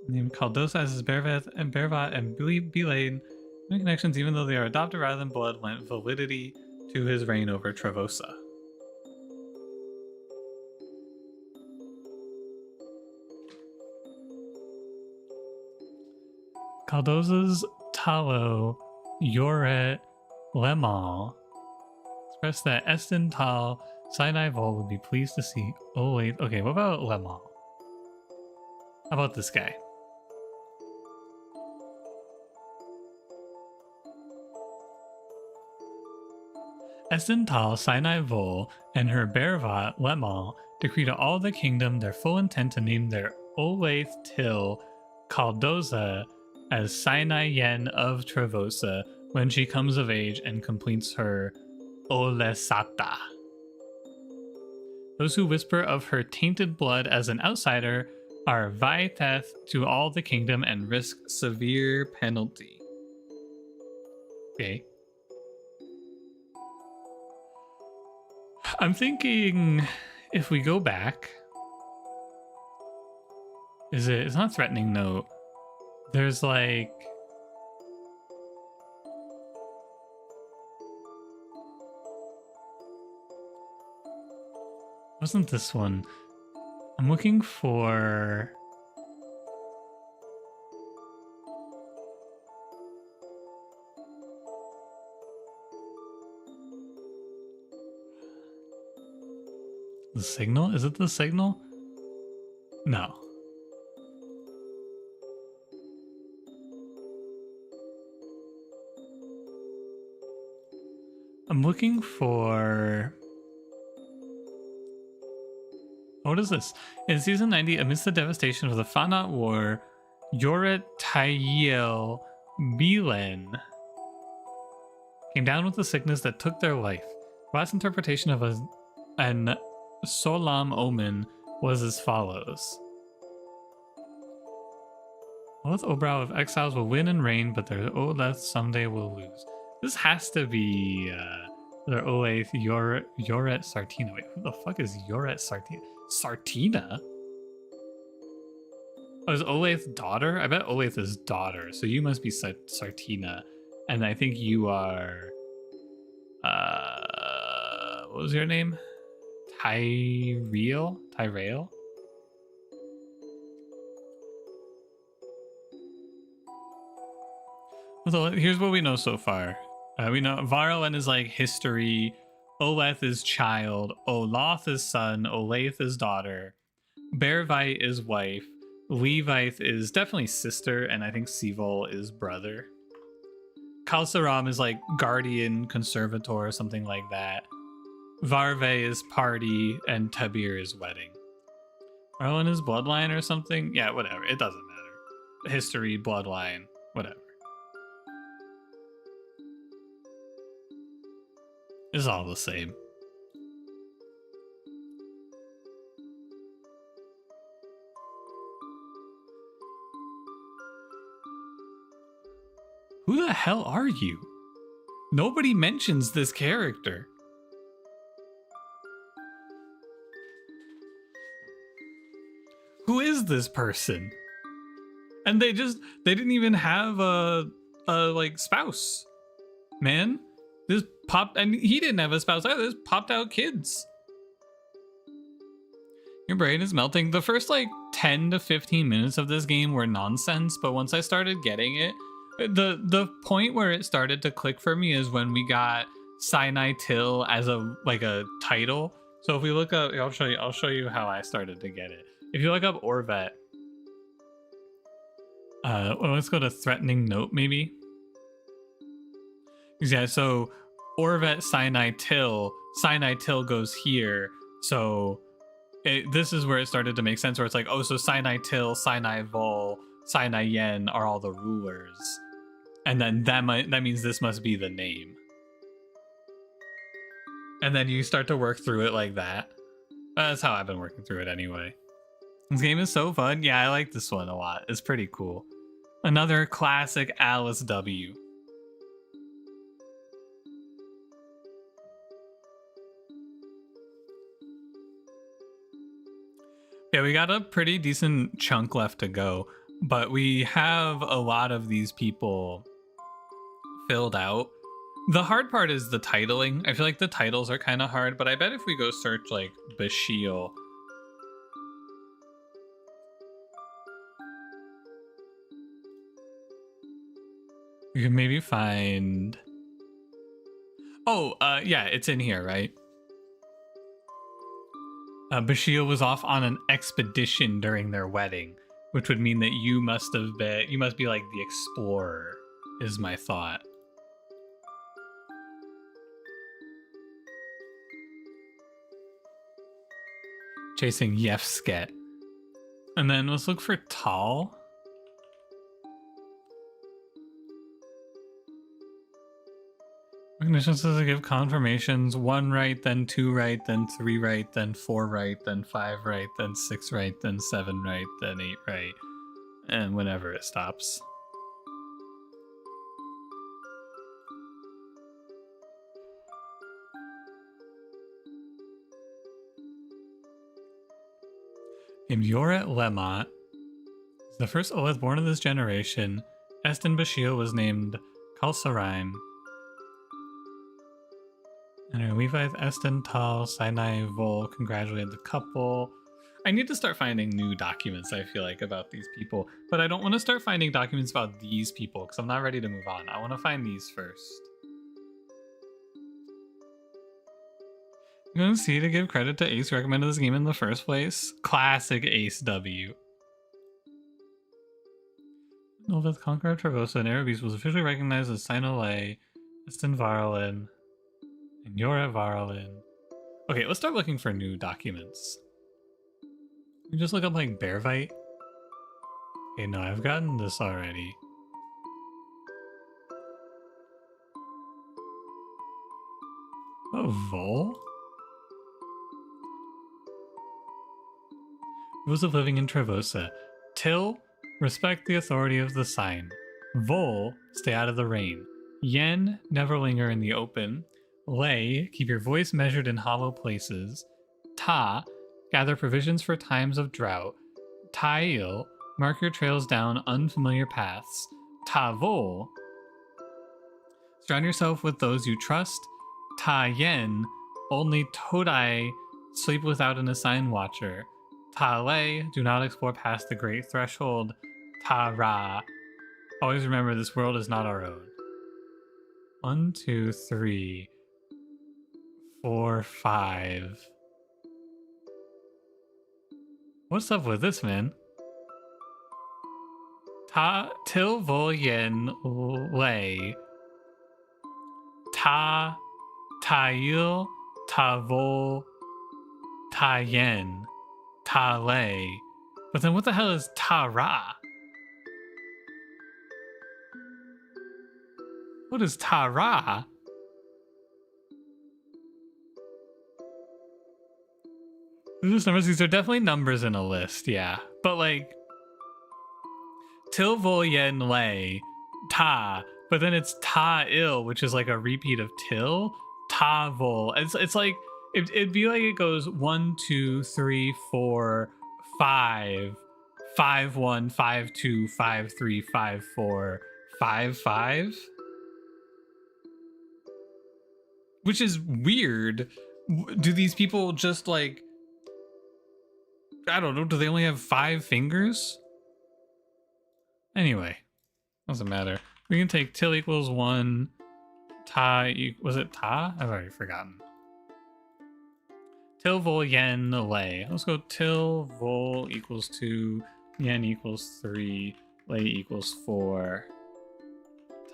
Speaker 1: named Caldosa as his Bervat and Belane. No connections, even though they are adopted rather than blood, lent validity to his reign over Trevosa. Caldosa's Talo Yoret Lemal expressed that Estin Tal Sinai Vol would be pleased to see. Oh wait, okay, what about Lemal? How about this guy? Estin Tal Sinai Vol and her Bervat Lemal decree to all the kingdom their full intent to name their Olaith Till Caldosa as Sinai Yen of Trevosa when she comes of age and completes her Olesata. Those who whisper of her tainted blood as an outsider are Vaiteth to all the kingdom and risk severe penalty. Okay. I'm thinking if we go back, it's not threatening note. There's like wasn't this one? I'm looking for the signal? Is it the signal? No. I'm looking for... What is this? In season 90, amidst the devastation of the Fanat War, Yoret Tayel Bilen came down with a sickness that took their life. Last interpretation of an Solam omen was as follows. Both Obrow of exiles will win and reign, but their Oleth someday will lose. This has to be their Oleth Yoret Sartina. Wait, who the fuck is Yoret Sartina? Sartina? Oh, is Oleth daughter? I bet Oleth is daughter, so you must be Sartina. And I think you are... what was your name? Tyrell? So here's what we know so far. We know Varlen is like history, Oleth is child, Oloth is son, Olaith is daughter, Bervite is wife, Levite is definitely sister, and I think Sivol is brother. Kalsaram is like guardian, conservator, or something like that. Varve is party, and Tabir is wedding. Arlen is bloodline or something? Yeah, whatever. It doesn't matter. History, bloodline, whatever. It's all the same. Who the hell are you? Nobody mentions this character. Who is this person? And they didn't even have a like spouse. Man, this popped, and he didn't have a spouse either. This popped out kids. Your brain is melting. The first like 10 to 15 minutes of this game were nonsense, but once I started getting it, the point where it started to click for me is when we got Sinai Till as a title. So if we look up, I'll show you how I started to get it. If you look up Orvet, let's go to threatening note maybe. Yeah, so Orvet Sinai Till goes here. So this is where it started to make sense, where it's like, oh, so Sinai Till, Sinai Vol, Sinai Yen are all the rulers. And then that means this must be the name. And then you start to work through it like that. That's how I've been working through it anyway. This game is so fun. Yeah, I like this one a lot. It's pretty cool. Another classic Alice W. Yeah, we got a pretty decent chunk left to go, but we have a lot of these people filled out. The hard part is the titling. I feel like the titles are kind of hard, but I bet if we go search like Bashiel, we can maybe find... Oh, yeah, it's in here, right? Bashiel was off on an expedition during their wedding, which would mean that you must be like the explorer, is my thought. Chasing Yefsket. And then let's look for Tal. Recognition says to give confirmations: 1 right, then 2 right, then 3 right, then 4 right, then 5 right, then 6 right, then 7 right, then 8 right, and whenever it stops. Named Yoret Lemot, the first Oleth born of this generation. Estin Bashiel was named Kalsaraim. And our Levite, Estin, Tal, Sinai, Vol congratulated the couple. I need to start finding new documents, I feel like, about these people. But I don't want to start finding documents about these people, because I'm not ready to move on. I want to find these first. You want to see to give credit to Ace who recommended this game in the first place? Classic Ace W. Noveth Conqueror Trevosa and Erebus was officially recognized as Sinolay, Estin Varlin, and Yoret Varlin. Okay, let's start looking for new documents. You just look up like Bearvite. Okay, no, I've gotten this already. Oh, Vol? Rules of living in Trevosa. Till, respect the authority of the sign. Vol, stay out of the rain. Yen, never linger in the open. Lay, keep your voice measured in hollow places. Ta, gather provisions for times of drought. Tail, mark your trails down unfamiliar paths. Ta Vol, surround yourself with those you trust. Ta Yen, only Todai, sleep without an assigned watcher. Ta Lei, do not explore past the great threshold. Ta Ra, always remember this world is not our own. 1, 2, 3, 4, 5. What's up with this, man? Ta Til Vol Yen Lei, ta, tail, tavo, tayen, tale. But then what the hell is tara? What is tara? These numbers, these are definitely numbers in a list, yeah. But like til vol yen lei ta, but then it's ta il, which is like a repeat of til, ta vol. It's like it'd be like it goes 1, 2, 3, 4, 5, 5, 1, 5, 2, 5, 3, 5, 4, 5, 5. Which is weird. Do these people just like, I don't know, do they only have 5 fingers? Anyway, doesn't matter. We can take till equals 1, ta, was it ta? I've already forgotten. Till vol yen lei. Let's go till vol equals 2, yen equals 3, lei equals 4,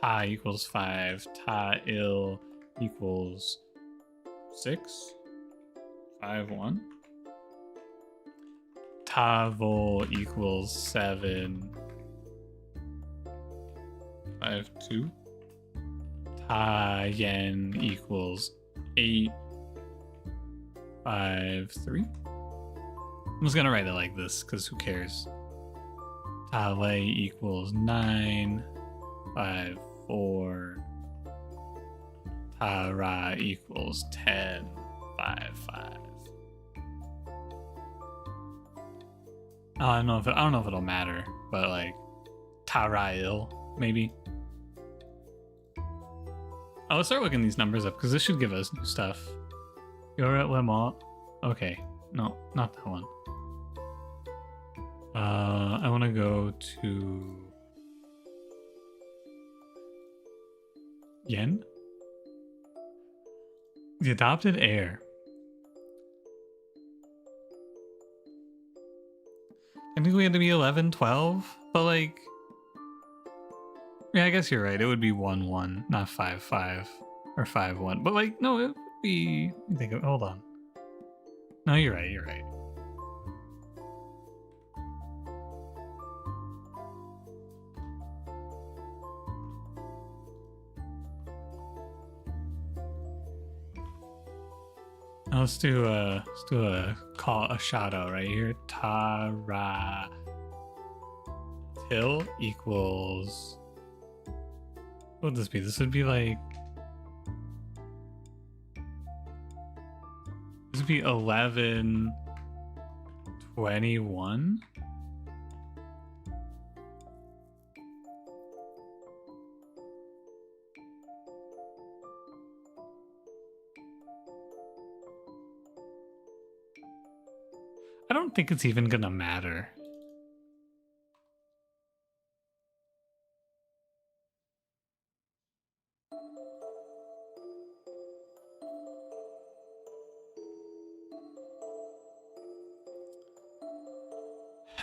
Speaker 1: ta equals 5, ta il equals 6, 5, 1. Ta vol equals 7, 5, 2. Ta yen equals 8, 5, 3. I'm just gonna write it like this because who cares? Ta lei equals 9, 5, 4. Ta ra equals 10, 5, 5. I don't know if it'll matter, but like Tarail, maybe. Oh, let's start looking these numbers up because this should give us new stuff. You're at Lemont. Okay, no, not that one. I want to go to Yen. The adopted heir. I think we had to be 11, 12, but like, yeah, I guess you're right. It would be 1, 1, not 5, 5, or 5, 1. But like, no, it would be. Hold on. No, you're right. You're right. Now let's do a shout out right here. Tara till equals. What would this be? This would be like. This would be 11, 21. I don't think it's even gonna matter.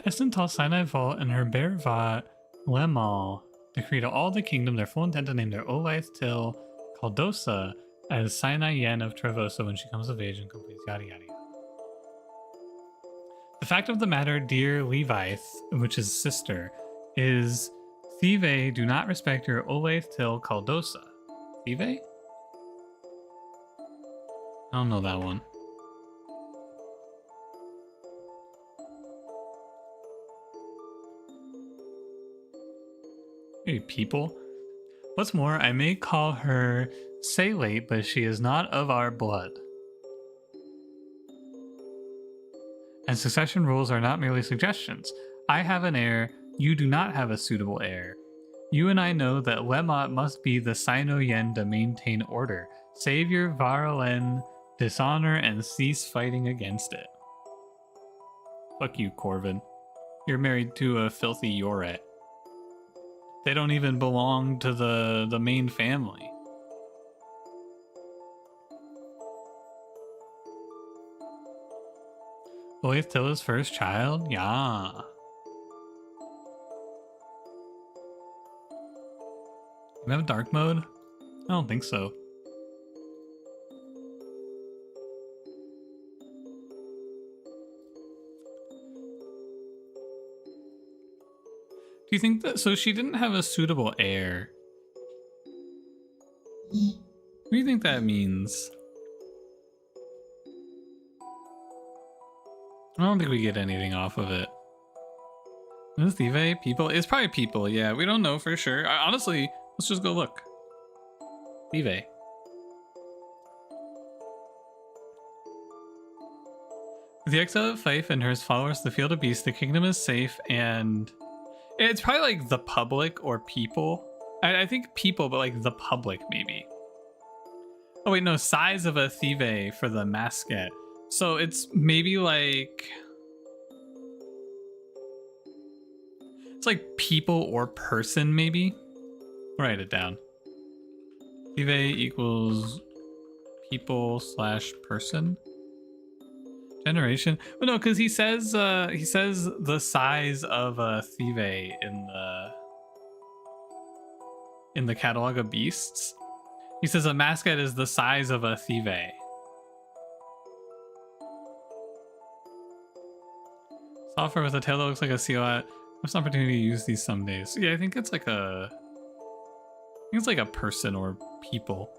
Speaker 1: Estental Sinai Vault and her Bervat Lemal decree to all the kingdom their full intent to name their Olaith Till Caldosa as Sinai Yen of Trevosa when she comes of age and completes yada yada yada. The fact of the matter, dear Levith, which is sister, is Thive do not respect your Olaith Till Caldosa. Thive? I don't know that one. Hey, people. What's more, I may call her Salate, but she is not of our blood. And succession rules are not merely suggestions. I have an heir, you do not have a suitable heir. You and I know that Lemot must be the Sino-Yen to maintain order. Save your Varalen dishonor and cease fighting against it. Fuck you, Corvin. You're married to a filthy Yoret. They don't even belong to the main family. Olaith Tilla's first child? Yeah. You have dark mode? I don't think so. Do you think that, so she didn't have a suitable heir? What do you think that means? I don't think we get anything off of it. Is it Thive? People? It's probably people, yeah. We don't know for sure. Honestly, let's just go look. Thive. With the exile of Fife and her followers, the field of beasts, the kingdom is safe, and it's probably like the public or people. I think people, but like the public maybe. Oh wait, no, size of a Thive for the mascot. So it's maybe like, it's like people or person maybe. Write it down. Thive equals people / person. Generation. Well, no, because he says the size of a Thive in the catalog of beasts. He says a mascot is the size of a Thive. Software with a tail that looks like a seal. There's an opportunity to use these some days. Yeah, I think it's like a person or people.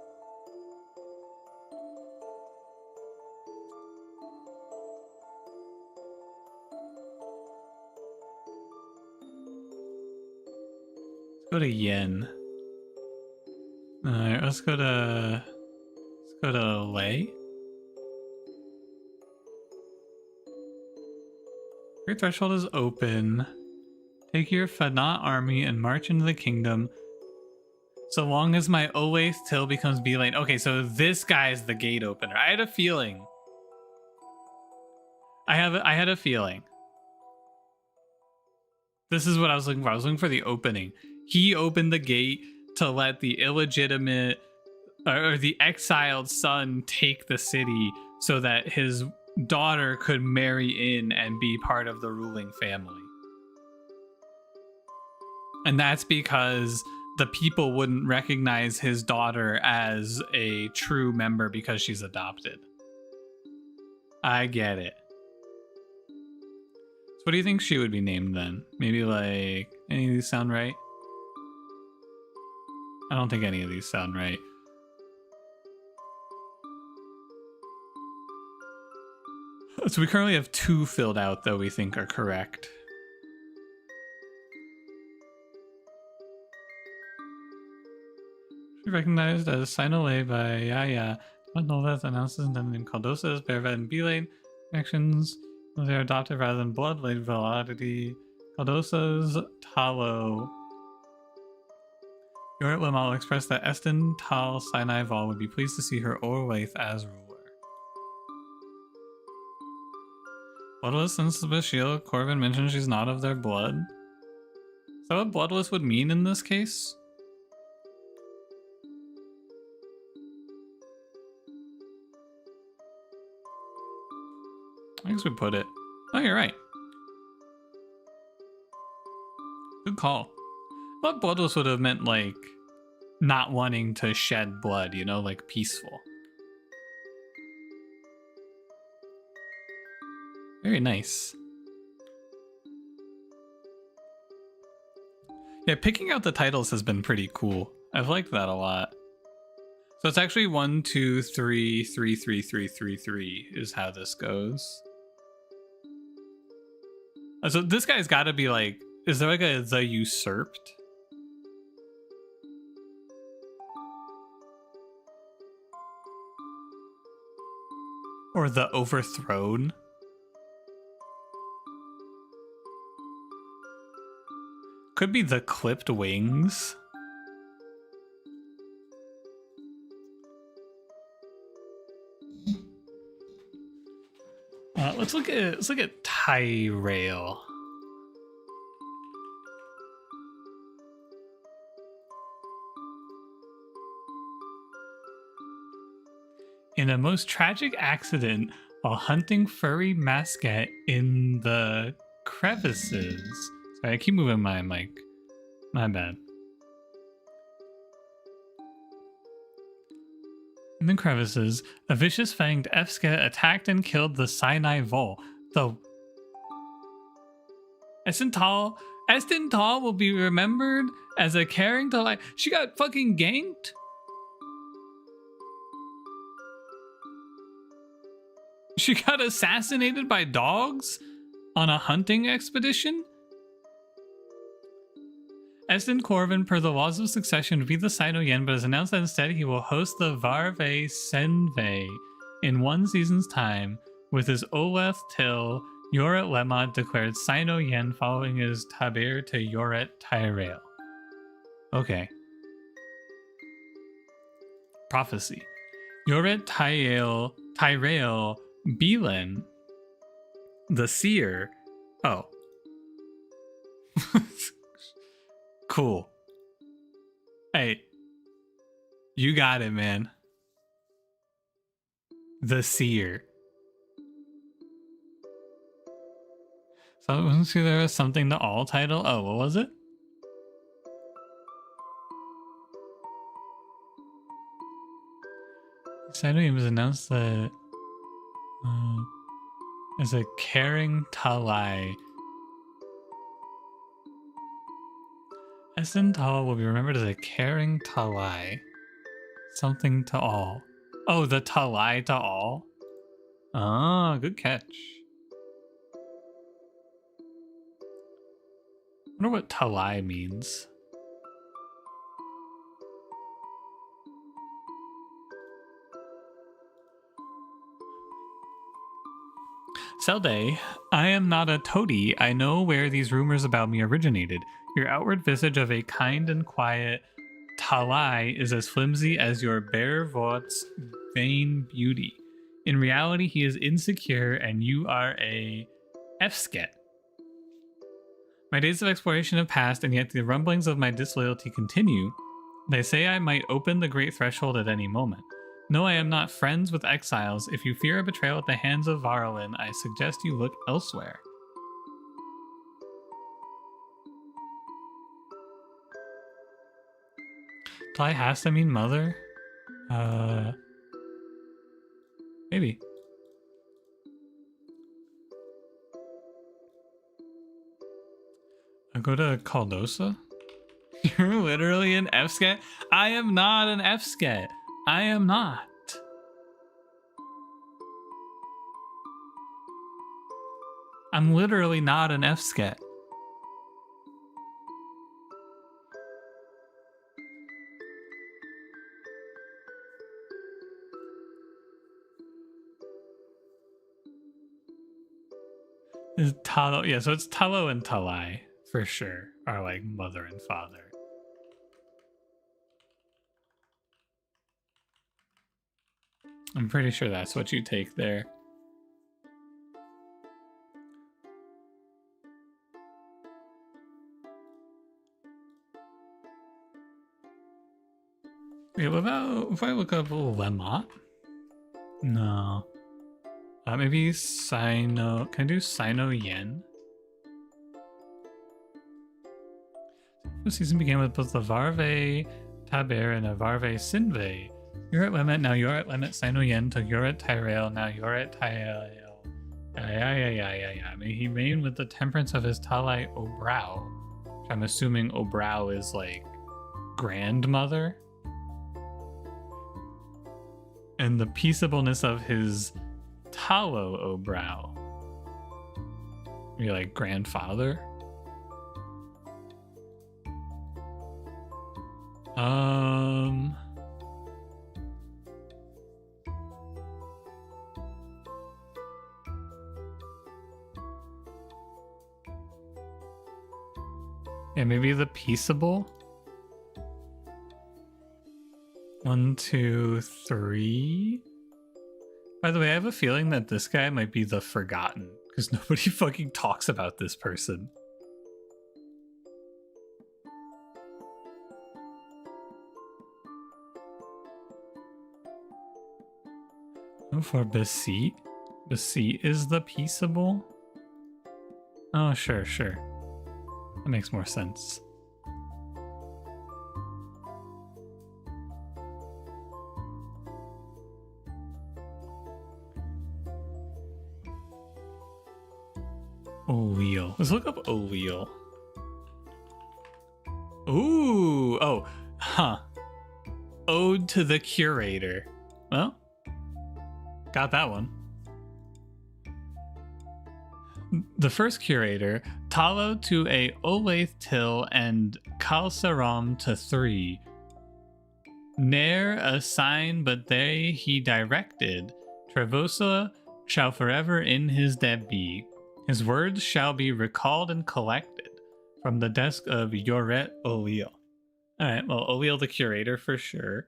Speaker 1: Let's go to yen. Alright, let's go to lei. Great threshold is open. Take your Fanat army and march into the kingdom. So long as my Owaith Till becomes B-Lane. Okay, so this guy is the gate opener. I had a feeling. I had a feeling. This is what I was looking for. I was looking for the opening. He opened the gate to let the illegitimate or the exiled son take the city so that his daughter could marry in and be part of the ruling family. And that's because the people wouldn't recognize his daughter as a true member because she's adopted. I get it. So what do you think she would be named then? Maybe like, any of these sound right? I don't think any of these sound right. So we currently have 2 filled out that we think are correct. Recognized as Sinolay by Yaya. Noveth announces the name Caldosa's, Bearvet, and Belane. Actions, they are adopted rather than blood, late velocity. Caldosa's Talo. Yorit Lamal expressed that Eston Tal Sinai Vol would be pleased to see her Orwaith as ruler. Bloodless, since the Bashil, Corbin mentioned she's not of their blood. Is that what bloodless would mean in this case? I guess we put it. Oh, you're right. Good call. I thought bloodless would have meant like not wanting to shed blood, you know, like peaceful. Very nice. Yeah, picking out the titles has been pretty cool. I've liked that a lot. So it's actually 1, 2, 3, 3, 3, 3, 3, 3 is how this goes. So this guy's got to be like, is there like a the usurped? Or the overthrown? Could be the clipped wings. Let's look at Tyrell. In a most tragic accident while hunting furry mascot in the crevices. Sorry, I keep moving my mic. My bad. In the crevices, a vicious fanged Efska attacked and killed the Sinai Vol. The Essental Estin Tall will be remembered as a caring delight. She got fucking ganked? She got assassinated by dogs on a hunting expedition? Estin Corvin, per the laws of succession, would be the Sino Yen, but has announced that instead he will host the Varve Senve in one season's time, with his Oleth Till, Yoret Lemot declared Sino Yen following his Tabir to Yoret Tyrell. Okay. Prophecy. Yoret Tyrell Belan, the seer. Oh. Cool. Hey, you got it, man. The seer. So I wasn't sure there was something to all title. Oh, what was it? Sino was announced that as a caring Talai. Estin Tal will be remembered as a caring Talai. Something to all. Oh, the Talai to all? Ah, good catch. I wonder what Talai means. Selde, I am not a toady. I know where these rumors about me originated. Your outward visage of a kind and quiet Talai is as flimsy as your bare Vaught's vain beauty. In reality, he is insecure and you are a Efsket. My days of exploration have passed, and yet the rumblings of my disloyalty continue. They say I might open the great threshold at any moment. No, I am not friends with exiles. If you fear a betrayal at the hands of Varolin, I suggest you look elsewhere. Talai has to mean mother? Maybe. I'll go to Caldosa. You're literally an F-scat? I am not an F-scat. I am not. I'm literally not an F-scat. Is Talo? Yeah, so it's Talo and Talai for sure are like mother and father. I'm pretty sure that's what you take there. Wait, what about if I look up Lemot? No. Maybe Sino. Can I do Sino Yen? The season began with both the Varve Taber and a Varve Sinve. You're at Lemot, now you're at Lemot Sino Yen, till you're at Tyrell, now you're at Tyrell. Yeah. May he reign with the temperance of his Talai Obrow. Which I'm assuming Obrow is like grandmother. And the peaceableness of his Talo Obrow. Maybe like grandfather. Yeah, maybe the peaceable. 1, 2, 3. By the way, I have a feeling that this guy might be the forgotten, because nobody fucking talks about this person. Oh, for Beseet? Beseet is the peaceable? Oh, sure. That makes more sense. O'Leal. Let's look up O'Leal. Ooh. Oh. Huh. Ode to the Curator. Well, got that one. The first curator, Talo to a Olaith till and Kalsaram to 3. Ne'er a sign but they he directed. Trevosa shall forever in his debt be. His words shall be recalled and collected from the desk of Yoret O'Leal. Alright, well, O'Leal the curator for sure.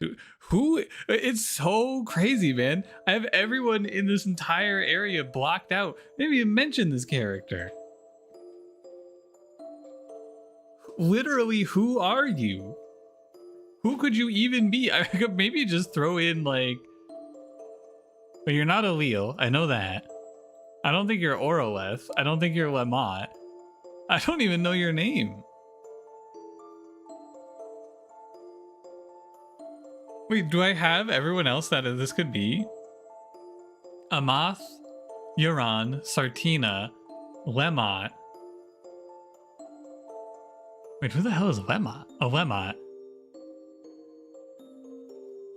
Speaker 1: Dude, who? It's so crazy, man. I have everyone in this entire area blocked out. Maybe even mention this character. Literally, who are you? Who could you even be? I could maybe just throw in like... But you're not O'Leal, I know that. I don't think you're Oroleth. I don't think you're Lamont. I don't even know your name. Wait, do I have everyone else that this could be? Amath, Euron, Sartina, Lemot. Wait, who the hell is Lemot? Oh, Lemot.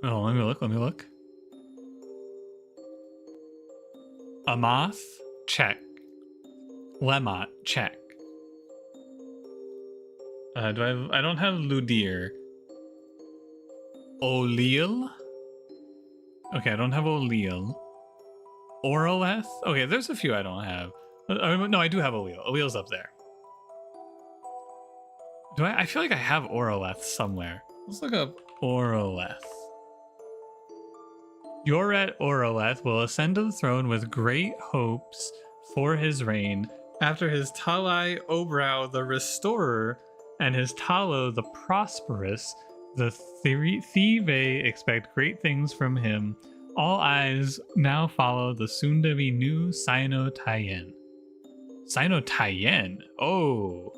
Speaker 1: Oh, let me look. Amath, check. Lemot, check. I don't have Ludir. O'Leal? Okay, I don't have O'Leal. Oroleth? Okay, there's a few I don't have. No, I do have O'Leal. O'Leal's up there. Do I feel like I have Oroleth somewhere. Let's look up Oroleth. Yoret Oroleth will ascend to the throne with great hopes for his reign after his Talai Obrow the Restorer and his Talo the Prosperous. The Thive expect great things from him. All eyes now follow the soon-to-be new Sino Tyen. Sino Tyen? Oh.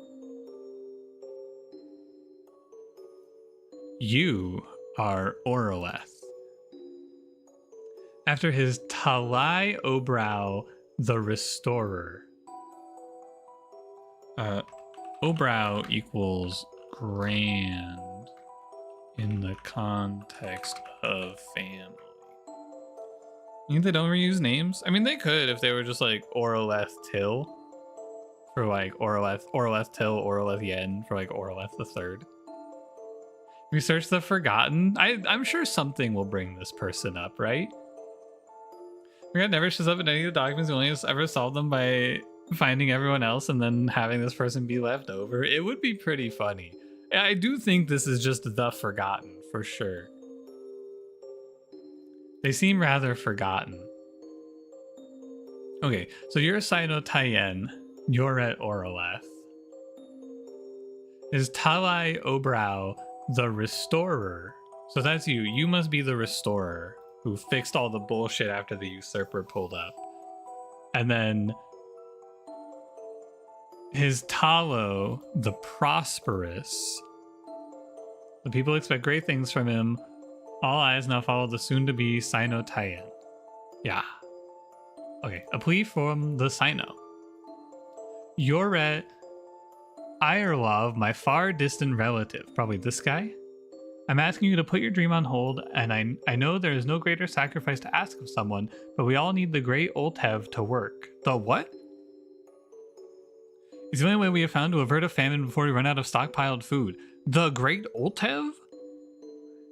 Speaker 1: You are Oroleth. After his Talai Obrow the Restorer. Obrow equals grand in the context of family. You think they don't reuse names? I mean, they could if they were just like Oroleth Till for like Oroleth Till, Oroleth Yen for like Oroleth the Third. Research the Forgotten. I'm sure something will bring this person up, right? Forgot never shows up in any of the documents. We only ever solved them by finding everyone else and then having this person be left over. It would be pretty funny. I do think this is just the Forgotten, for sure. They seem rather forgotten. Okay, so you're Sino Tyen. You're at Oroleth. Is Talai Obrow the Restorer? So that's you. You must be the Restorer who fixed all the bullshit after the usurper pulled up. And then his Talo, the Prosperous. The people expect great things from him. All eyes now follow the soon-to-be Sino Tyen. Yeah. Okay, a plea from the Sino. Yoret Irelov, my far-distant relative. Probably this guy? I'm asking you to put your dream on hold, and I know there is no greater sacrifice to ask of someone, but we all need the great Oltev to work. The what? It's the only way we have found to avert a famine before we run out of stockpiled food. The great Oltev?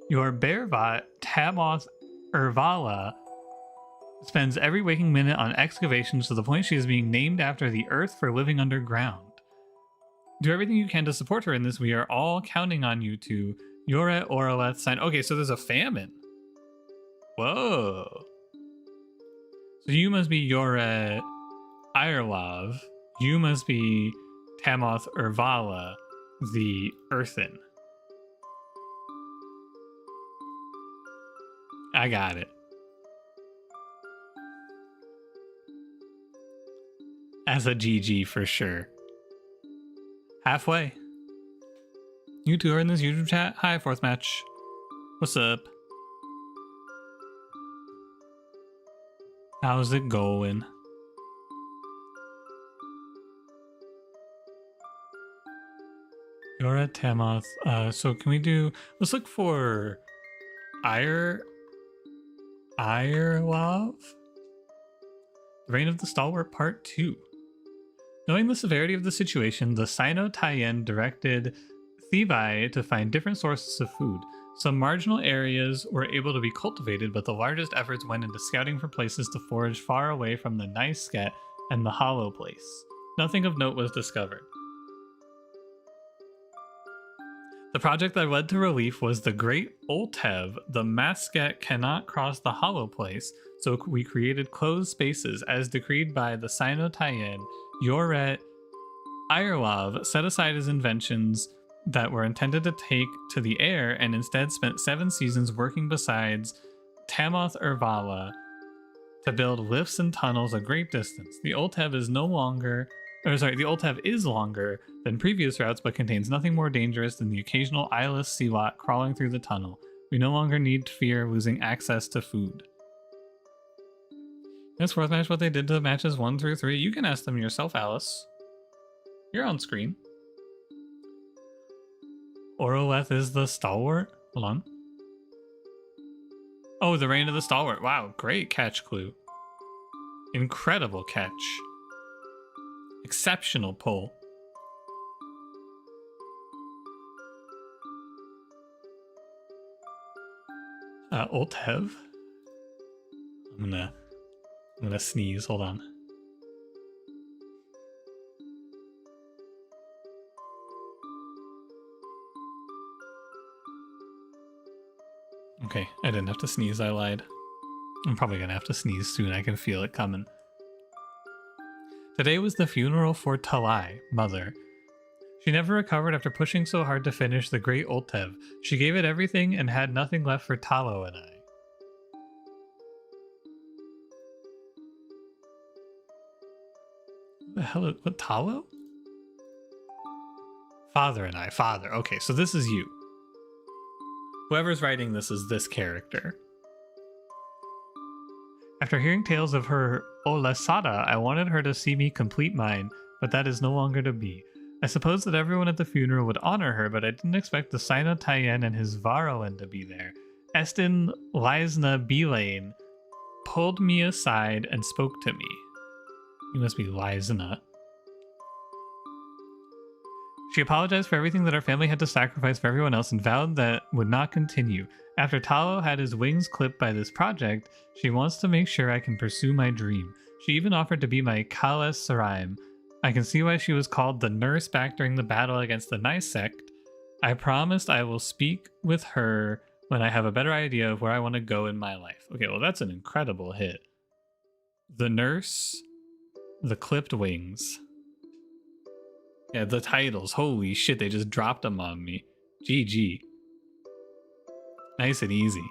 Speaker 1: Your Bervat, Tamoth Ervala, spends every waking minute on excavations to the point she is being named after the earth for living underground. Do everything you can to support her in this. We are all counting on you to. Yoret Oroleth sign. Okay, so there's a famine. Whoa. So you must be Yoret Irelov. You must be Tamoth Ervala, the Earthen. I got it. As a GG for sure. Halfway. You two are in this YouTube chat. Hi, fourth match. What's up? How's it going? Yora Tamoth. So can we do? Let's look for Irelov. The Reign of the Stalwart Part 2. Knowing the severity of the situation, the Sino-Taiyan directed Thebai to find different sources of food. Some marginal areas were able to be cultivated, but the largest efforts went into scouting for places to forage far away from the Naisket and the Hollow Place. Nothing of note was discovered. The project that led to relief was the Great Oltev. The Masket cannot cross the Hollow Place, so we created closed spaces as decreed by the Sino-Taiyan. Yoret Irelov set aside his inventions that were intended to take to the air and instead spent 7 seasons working besides Tamoth Ervala to build lifts and tunnels a great distance. The Oltev is longer than previous routes, but contains nothing more dangerous than the occasional eyeless sealot crawling through the tunnel. We no longer need to fear losing access to food. It's worth match what they did to matches 1 through 3. You can ask them yourself, Alice. You're on screen. Oroleth is the stalwart? Hold on. Oh, the Reign of the Stalwart. Wow, great catch, Clue. Incredible catch. Exceptional pull. Oltev. I'm gonna sneeze. Hold on. Okay, I didn't have to sneeze. I lied. I'm probably gonna have to sneeze soon. I can feel it coming. Today was the funeral for Talai, mother. She never recovered after pushing so hard to finish the Great Oltev. She gave it everything and had nothing left for Talo and I. What the hell? What, Talo? Father and I. Father. Okay, so this is you. Whoever's writing this is this character. After hearing tales of her Olasada, I wanted her to see me complete mine, but that is no longer to be. I suppose that everyone at the funeral would honor her, but I didn't expect the Sino-Taiyan and his Varoan to be there. Estin Lysna Belane pulled me aside and spoke to me. You must be Lysna. She apologized for everything that our family had to sacrifice for everyone else and vowed that would not continue. After Talo had his wings clipped by this project, she wants to make sure I can pursue my dream. She even offered to be my Kales Saraim. I can see why she was called the nurse back during the battle against the Nice sect. I promised I will speak with her when I have a better idea of where I want to go in my life. Okay, well, that's an incredible hit. The nurse, the clipped wings. Yeah, the titles. Holy shit, they just dropped them on me. GG. Nice and easy.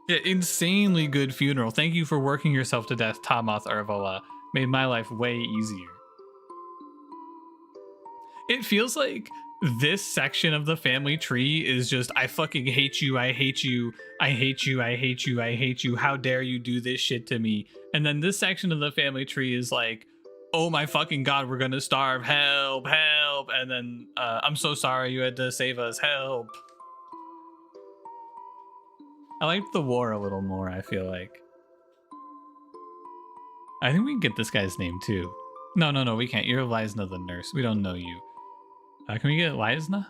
Speaker 1: Yeah, insanely good funeral. Thank you for working yourself to death, Tamoth Ervala. Made my life way easier. It feels like this section of the family tree is just, I fucking hate you, I hate you, I hate you, I hate you, I hate you, how dare you do this shit to me. And then this section of the family tree is like, oh my fucking god, we're gonna starve, help, help. And then, I'm so sorry you had to save us, help. I like the war a little more, I feel like. I think we can get this guy's name too. No, we can't. You're Lysna the nurse. We don't know you. Can we get Lysna?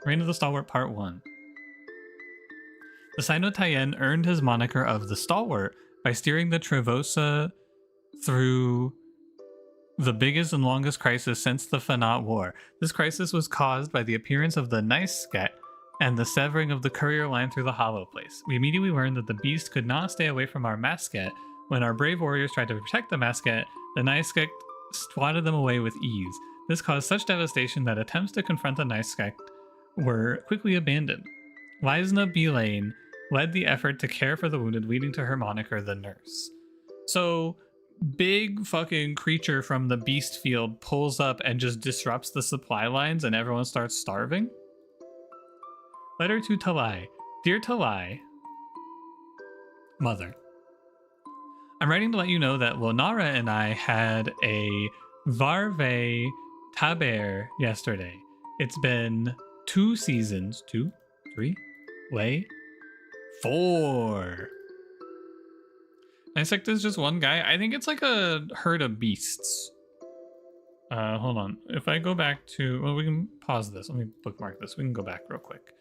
Speaker 1: Reign of the Stalwart Part 1. The Sino-Taiyan earned his moniker of the Stalwart by steering the Trevosa through the biggest and longest crisis since the Fanat War. This crisis was caused by the appearance of the Naisket and the severing of the courier line through the Hollow Place. We immediately learned that the beast could not stay away from our Masket. When our brave warriors tried to protect the Masket, the Naisket swatted them away with ease. This caused such devastation that attempts to confront the Naisket were quickly abandoned. Lysna Belane led the effort to care for the wounded, leading to her moniker, the Nurse. So, big fucking creature from the beast field pulls up and just disrupts the supply lines and everyone starts starving? Letter to Talai. Dear Talai, Mother, I'm writing to let you know that Lonara and I had a Varve Taber yesterday. It's been 2 seasons. 2, 3, lay, 4. Dissect is just one guy. I think it's like a herd of beasts. Hold on. If I go back to, well, we can pause this. Let me bookmark this. We can go back real quick.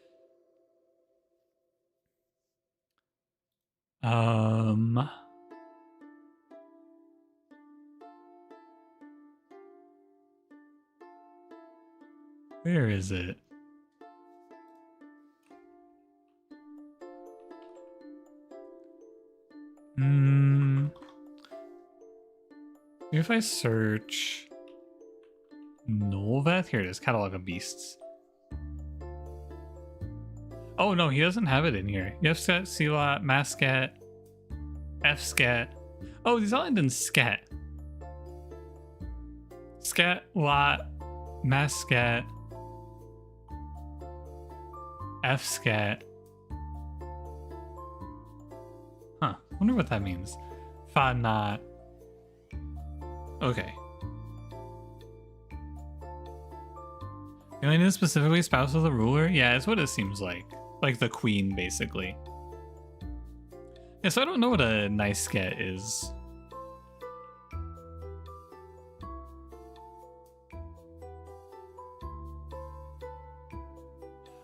Speaker 1: Where is it? If I search Noveth, here it is, catalog of beasts. Oh no, he doesn't have it in here. Yefscat, Silat, Mascat, Fscat. Oh, these all end in scat. Scat, Lot, Mascat, Fscat. Huh, wonder what that means. Fanat. Okay. Alien is specifically spouse of the ruler? Yeah, it's what it seems like. Like the queen, basically. Yeah, so I don't know what a nice scat is.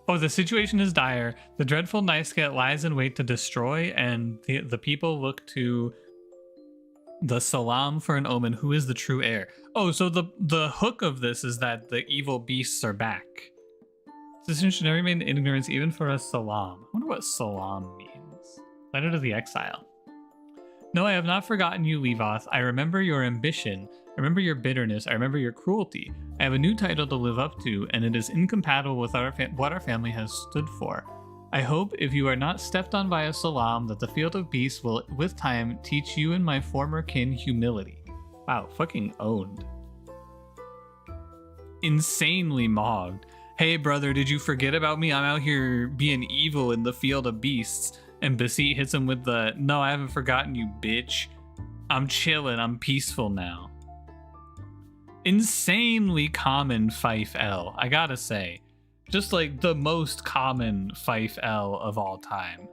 Speaker 1: Oh, the situation is dire. The dreadful Nicecat lies in wait to destroy, and the people look to the Salam for an omen. Who is the true heir? Oh, so the hook of this is that the evil beasts are back. This should never remain in ignorance even for a Salam. I wonder what Salam means. Letter to the Exile. No, I have not forgotten you, Levoth. I remember your ambition. I remember your bitterness. I remember your cruelty. I have a new title to live up to, and it is incompatible with what our family has stood for. I hope, if you are not stepped on by a Salam, that the field of beasts will, with time, teach you and my former kin humility. Wow, fucking owned. Insanely mogged. Hey, brother, did you forget about me? I'm out here being evil in the field of beasts. And Basit hits him with the, no, I haven't forgotten you, bitch. I'm chilling. I'm peaceful now. Insanely common Fife L, I gotta say. Just like the most common Fife L of all time.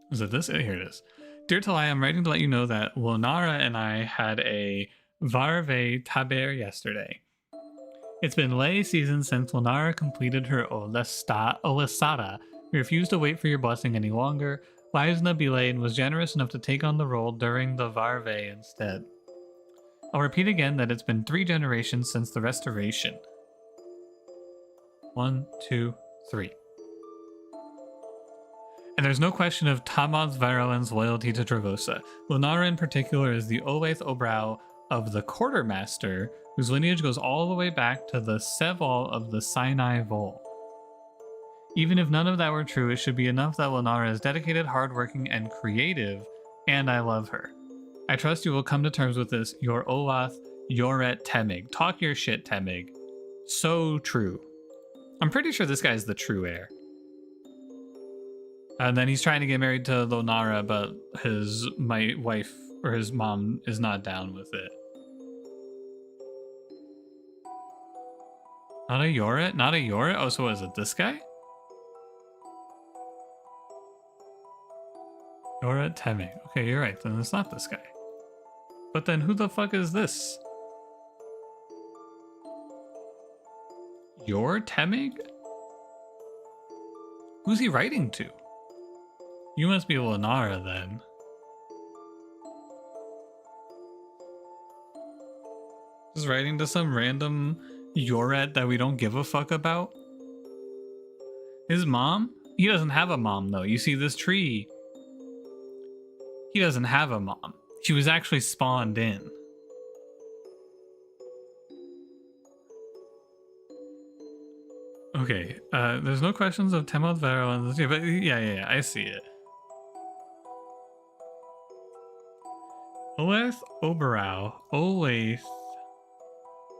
Speaker 1: Is it this? Here it is. Dear Talai, I'm writing to let you know that Lonara and I had a Varve Taber yesterday. It's been lay season since Lonara completed her Olisada. We refused to wait for your blessing any longer. Lysna Belaine was generous enough to take on the role during the Varve instead. I'll repeat again that it's been 3 generations since the restoration. 1, 2, 3. And there's no question of Tamaz Varalen's loyalty to Trevosa. Lunara in particular is the Olaith Obrau of the Quartermaster, whose lineage goes all the way back to the Seval of the Sinai Vol. Even if none of that were true, it should be enough that Lunara is dedicated, hardworking, and creative, and I love her. I trust you will come to terms with this. Your Olath, Yoret Temig. Talk your shit, Temig. So true. I'm pretty sure this guy's the true heir. And then he's trying to get married to Lonara, but my wife or his mom is not down with it. Not a Yoret? Not a Yoret? Oh, so what is it? This guy? Yoret Temig. Okay, you're right. Then it's not this guy. But then who the fuck is this? Your Temig? Who's he writing to? You must be Lonara then. Just writing to some random Yoret that we don't give a fuck about? His mom? He doesn't have a mom though. You see this tree? He doesn't have a mom. She was actually spawned in. Okay, there's no questions of Temoth Vero on this, but yeah, I see it. Olaith Oberau, Olaith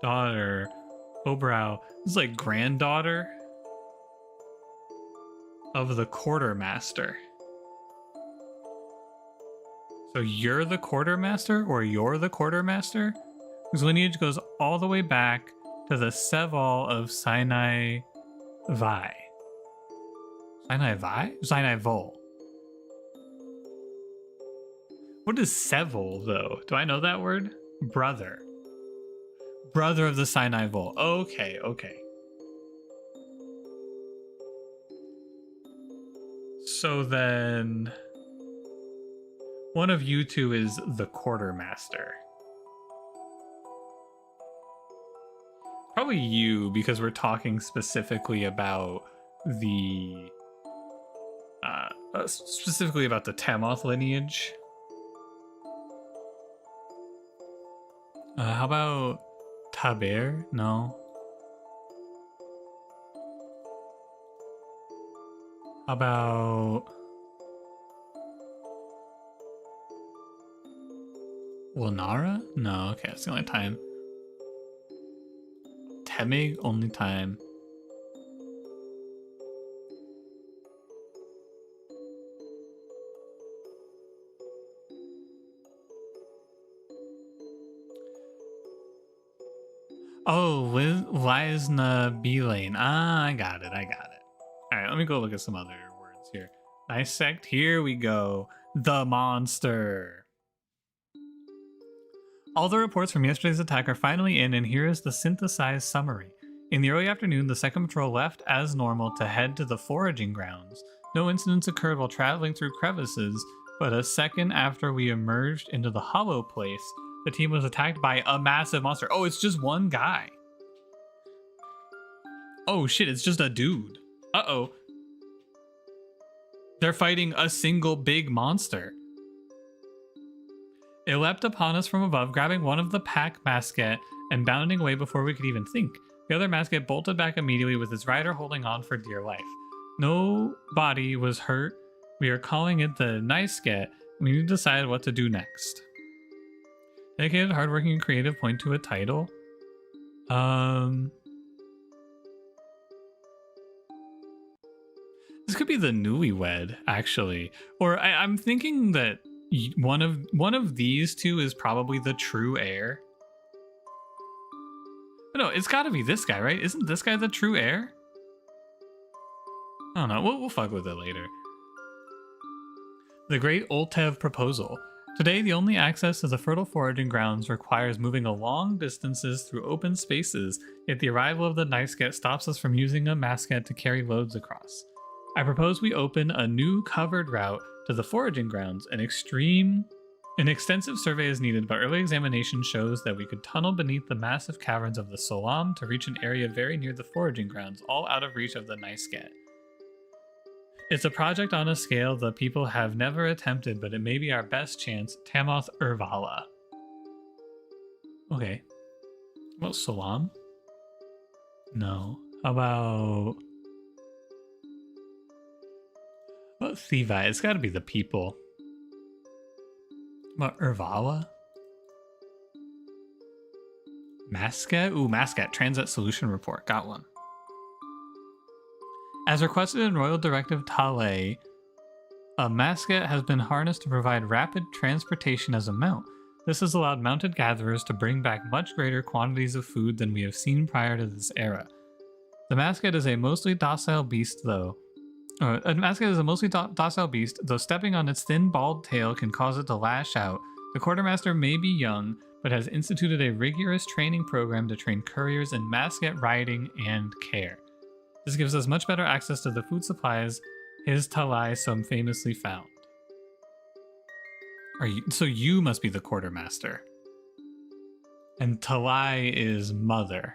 Speaker 1: daughter, Oberau. This is like granddaughter of the quartermaster. So you're the quartermaster, or you're the quartermaster? Whose lineage goes all the way back to the Seval of Sinai Vi. Sinai Vi? Sinai Vol. What is Seval, though? Do I know that word? Brother. Brother of the Sinai Vol. Okay, okay. So then one of you two is the quartermaster. Probably you, because we're talking specifically about the Tamoth lineage. How about Taber? No. How about Lunara? No, okay, that's the only time. Temig, only time. Oh, Lisna Belane. Ah, I got it. Alright, let me go look at some other words here. Dissect, here we go. The monster. All the reports from yesterday's attack are finally in, and here is the synthesized summary. In the early afternoon, the second patrol left as normal to head to the foraging grounds. No incidents occurred while traveling through crevices, but a second after we emerged into the hollow place, the team was attacked by a massive monster. Oh, it's just one guy. Oh shit, it's just a dude. Uh-oh. They're fighting a single big monster. It leapt upon us from above, grabbing one of the pack masket and bounding away before we could even think. The other masket bolted back immediately with its rider holding on for dear life. No body was hurt. We are calling it the Niceget. We need to decide what to do next. Dedicated, hardworking, and creative point to a title. This could be the newlywed, actually. Or I'm thinking that one of these two is probably the true heir. But no, it's got to be this guy, right? Isn't this guy the true heir? I don't know. We'll fuck with it later. The Great Oltev Proposal. Today, the only access to the fertile foraging grounds requires moving a long distances through open spaces, yet the arrival of the Niceget stops us from using a masket to carry loads across. I propose we open a new covered route to the foraging grounds. An extensive survey is needed, but early examination shows that we could tunnel beneath the massive caverns of the Solam to reach an area very near the foraging grounds, all out of reach of the Niceget. It's a project on a scale the people have never attempted, but it may be our best chance. Tamoth Urvala. Okay. What about Solam? No. How about Thivai? It's gotta be the people. What about Urvala? Mascat? Ooh, Mascat. Transit Solution Report. Got one. As requested in Royal Directive Tale, a masket has been harnessed to provide rapid transportation as a mount. This has allowed mounted gatherers to bring back much greater quantities of food than we have seen prior to this era. The masket is a mostly docile beast, though. Though stepping on its thin, bald tail can cause it to lash out. The quartermaster may be young, but has instituted a rigorous training program to train couriers in masket riding and care. This gives us much better access to the food supplies his Talai so famously found. So you must be the quartermaster. And Talai is mother.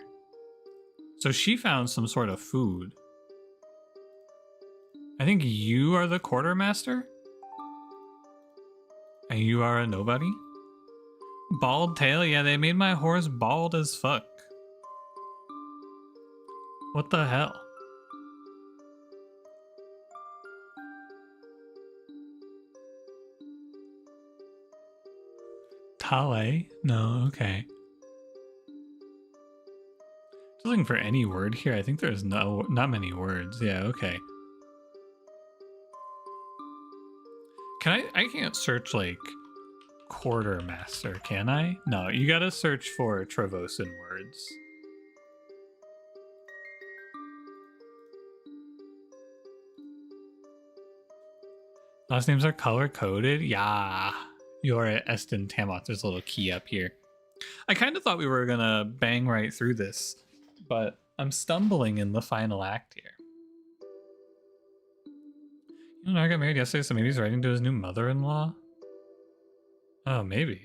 Speaker 1: So she found some sort of food. I think you are the quartermaster? And you are a nobody? Bald tail? Yeah, they made my horse bald as fuck. What the hell? Tale? No, okay. Just looking for any word here. I think there's not many words. Yeah, okay. Can I can't search like quartermaster, can I? No, you gotta search for Trevosan words. Last names are color coded. Yeah. You're at Eston Tamoth. There's a little key up here. I kind of thought we were gonna bang right through this, but I'm stumbling in the final act here. You know, I got married yesterday, so maybe he's writing to his new mother-in-law. Oh, maybe.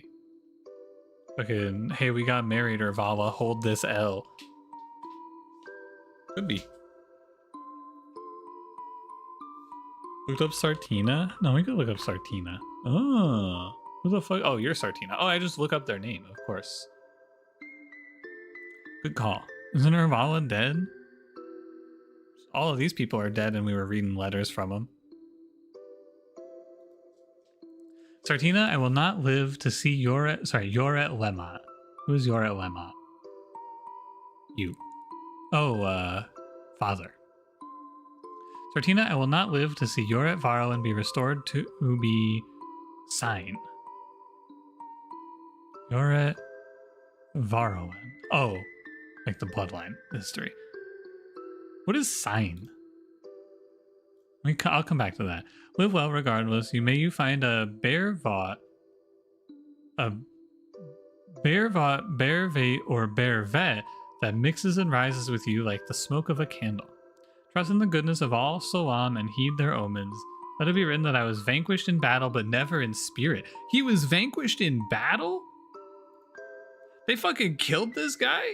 Speaker 1: Fucking, hey, we got married, or Vala, hold this L. Could be. Looked up Sartina? No, we could look up Sartina. Oh, who the fuck? Oh, you're Sartina. Oh, I just look up their name, of course. Good call. Isn't Vala dead? All of these people are dead, and we were reading letters from them. Sartina, I will not live to see Yoret Lemot. Who is Yoret Lemot? You. Oh, father. Sartina, I will not live to see Yoret Varlin be restored to be sign. Yoret Varlin. Oh, like the bloodline history. What is sign? I'll come back to that. Live well regardless. You find a Bearvot, Bearvate, or Bearvet that mixes and rises with you like the smoke of a candle. Trust in the goodness of all Solam and heed their omens. Let it be written that I was vanquished in battle, but never in spirit. He was vanquished in battle? They fucking killed this guy?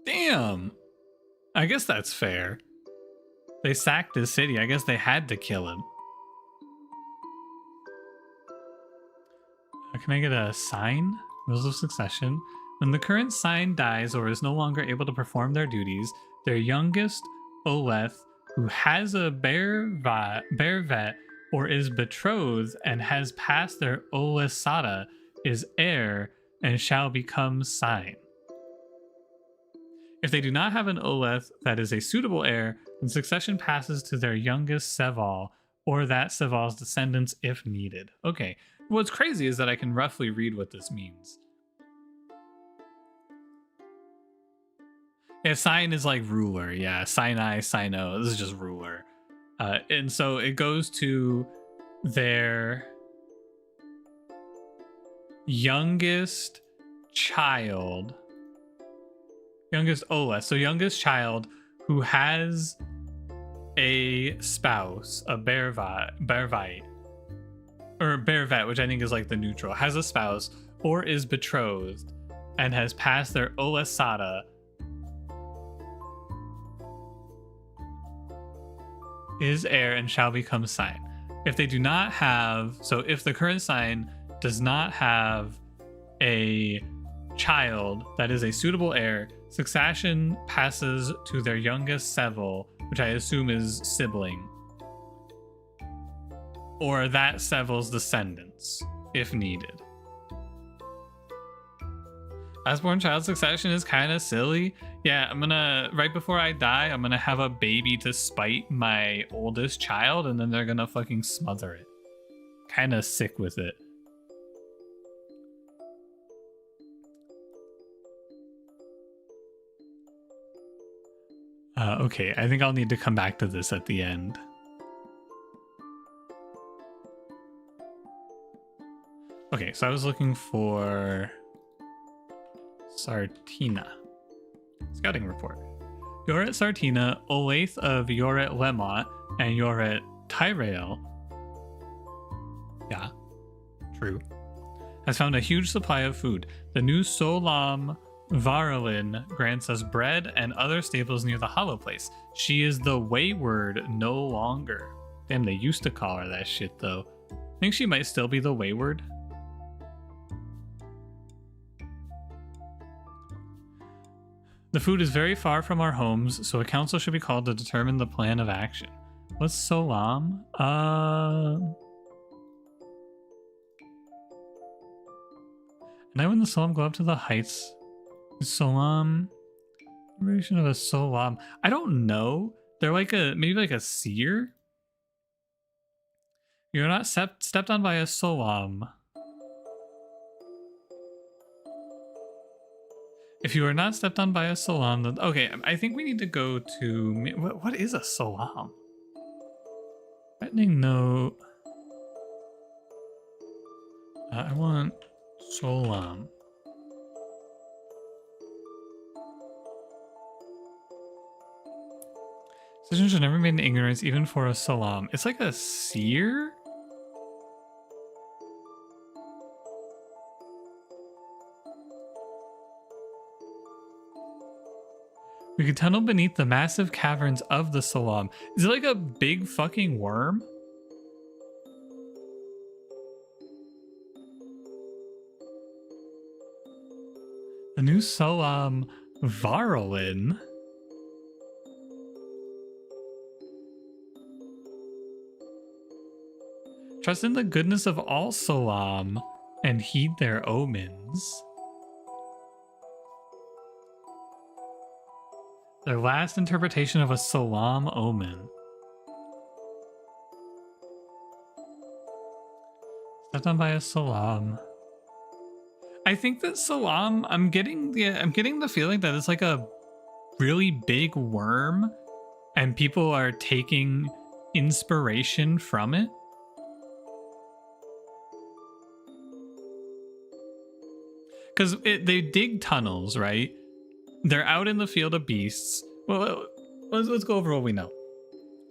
Speaker 1: Damn. I guess that's fair. They sacked his city. I guess they had to kill him. Can I get a sign? Rules of succession. When the current sign dies or is no longer able to perform their duties, their youngest Oleth, who has a Bearvet or is betrothed and has passed their Olesada, is heir and shall become sign. If they do not have an Oleth that is a suitable heir, then succession passes to their youngest Seval or that Seval's descendants if needed. Okay, what's crazy is that I can roughly read what this means. Yeah, sign is like ruler. Yeah, Sinai, Sino. This is just ruler. And so it goes to their youngest child. Youngest Ola. So youngest child who has a spouse, a Bearvite. Or Bearvet, which I think is like the neutral, has a spouse or is betrothed and has passed their Olesada, is heir and shall become sign. If they do not have, so if the current sign does not have a child that is a suitable heir, succession passes to their youngest Sevil, which I assume is sibling, or that Sevil's descendants, if needed. Lastborn child succession is kind of silly. Yeah, I'm gonna, right before I die, I'm gonna have a baby to spite my oldest child, and then they're gonna fucking smother it. Kind of sick with it. Okay, I think I'll need to come back to this at the end. Okay, so I was looking for Sartina. Scouting report. Yoret Sartina, Oath of Yoret Lemot, and Yoret Tyrael. Yeah, true. Has found a huge supply of food. The new Solam Varalin grants us bread and other staples near the hollow place. She is the wayward no longer. Damn, they used to call her that shit though. Think she might still be the wayward? The food is very far from our homes, so a council should be called to determine the plan of action. What's Solam? And I when the Solam go up to the heights Solam. Variation of a Solam. I don't know. They're like maybe like a seer? You're not stepped on by a Solam. If you are not stepped on by a Solam, then okay, I think we need to go to what is a Solam? Threatening note. I want Solam. Decisions are never made in ignorance, even for a Solam. It's like a seer? We could tunnel beneath the massive caverns of the Solam. Is it like a big fucking worm? The new Solam Varolin. Trust in the goodness of all Solam and heed their omens. Their last interpretation of a Solam omen. Stepped on by a Solam. I think that Solam, I'm getting the feeling that it's like a really big worm and people are taking inspiration from it. Because they dig tunnels, right? They're out in the field of beasts. Well, let's go over what we know.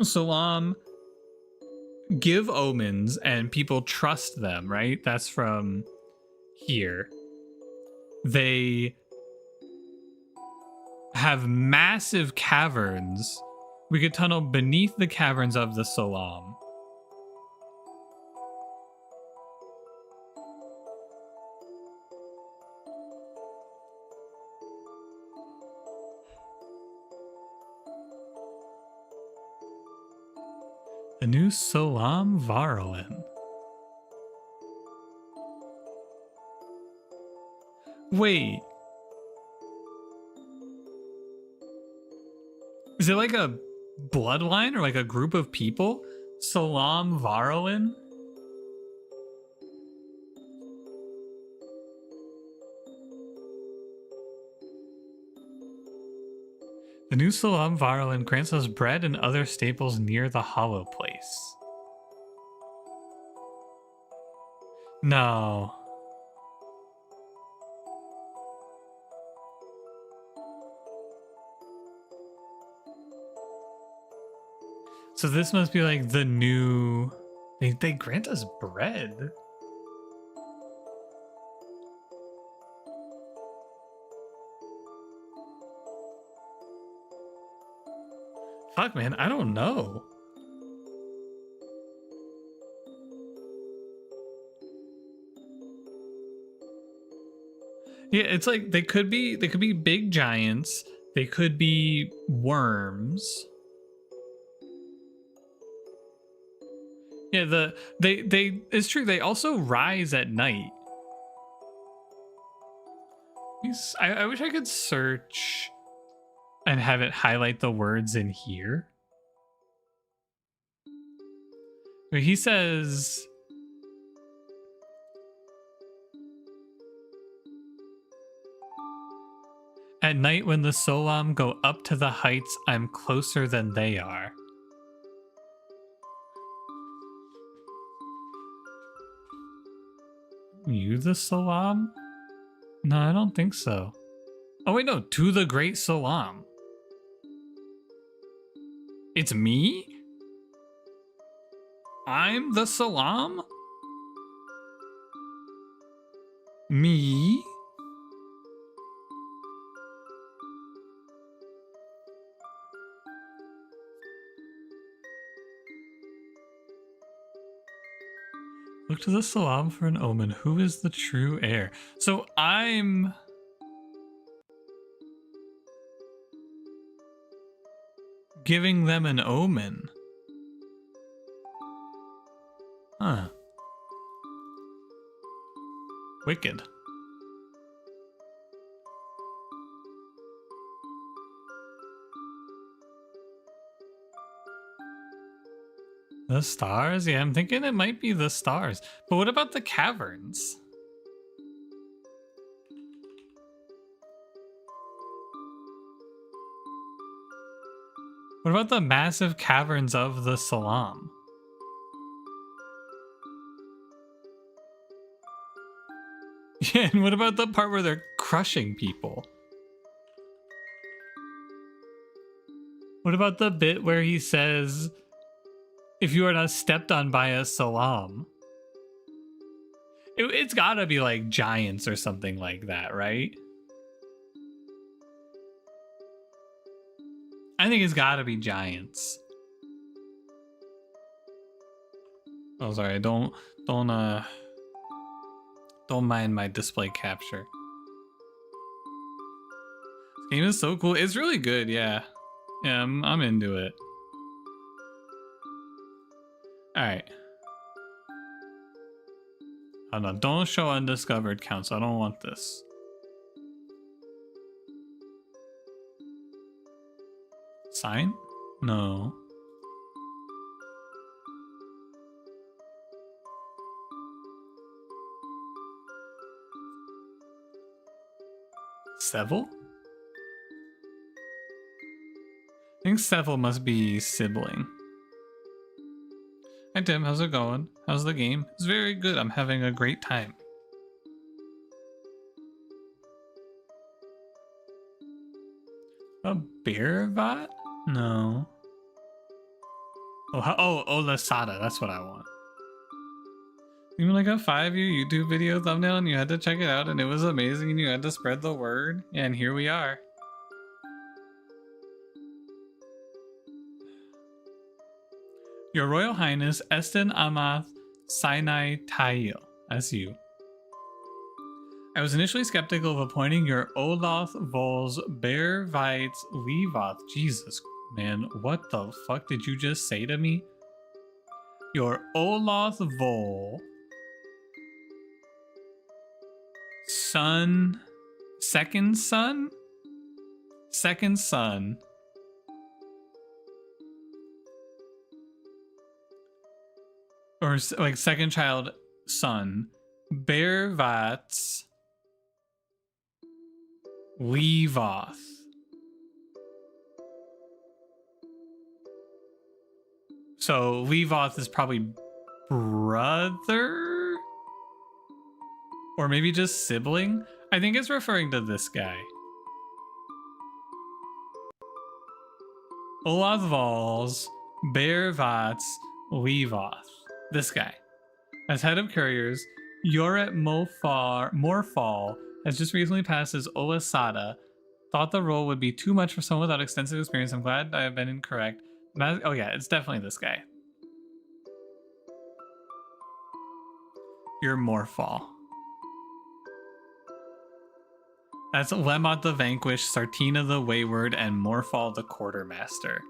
Speaker 1: Solam give omens and people trust them, right? That's from here. They have massive caverns. We could tunnel beneath the caverns of the Solam. The new Solam Varolin. Wait. Is it like a bloodline or like a group of people? Solam Varolin? The new Solam Varolin grants us bread and other staples near the hollow place. No. So this must be like the new... They grant us bread? Fuck, man, I don't know. Yeah, it's like they could be big giants. They could be worms. Yeah, they it's true. They also rise at night. I wish I could search and have it highlight the words in here. He says, at night when the Solam go up to the heights, I'm closer than they are. You the Solam? No, I don't think so. Oh wait, no, to the great Solam. It's me? I'm the Solam? Me? Look to the Salam for an omen. Who is the true heir? So I'm... giving them an omen. Huh. Wicked. The stars? Yeah, I'm thinking it might be the stars. But what about the caverns? What about the massive caverns of the Salam? Yeah, and what about the part where they're crushing people? What about the bit where he says, if you are not stepped on by a Salam? It's gotta be like giants or something like that, right? I think it's gotta be giants. Oh, sorry, don't mind my display capture. This game is so cool. It's really good, yeah. Yeah, I'm into it. Alright. Oh no, don't show undiscovered counts. I don't want this. Sign? No. Seville? I think Seville must be sibling. Hi Tim, how's it going? How's the game? It's very good. I'm having a great time. A Beervat? No. Oh, Olasada. That's what I want. Even like a 5-year YouTube video thumbnail and you had to check it out and it was amazing and you had to spread the word. And here we are. Your Royal Highness Esten Amath Sinai Tayo. That's you. I was initially skeptical of appointing your Oloth Vols Bearvites Levoth. Jesus, man, what the fuck did you just say to me? Your Oloth Vol son, second son, or like second child son, Bearvats Levoth. So Levoth is probably brother? Or maybe just sibling? I think it's referring to this guy. Olath Vols, Bearvats, Levoth. This guy. As head of couriers, Yoret Morfall has just recently passed as Olasada. Thought the role would be too much for someone without extensive experience. I'm glad I have been incorrect. Oh yeah, it's definitely this guy. You're Morfall. That's Lemot the Vanquished, Sartina the Wayward, and Morfall the Quartermaster.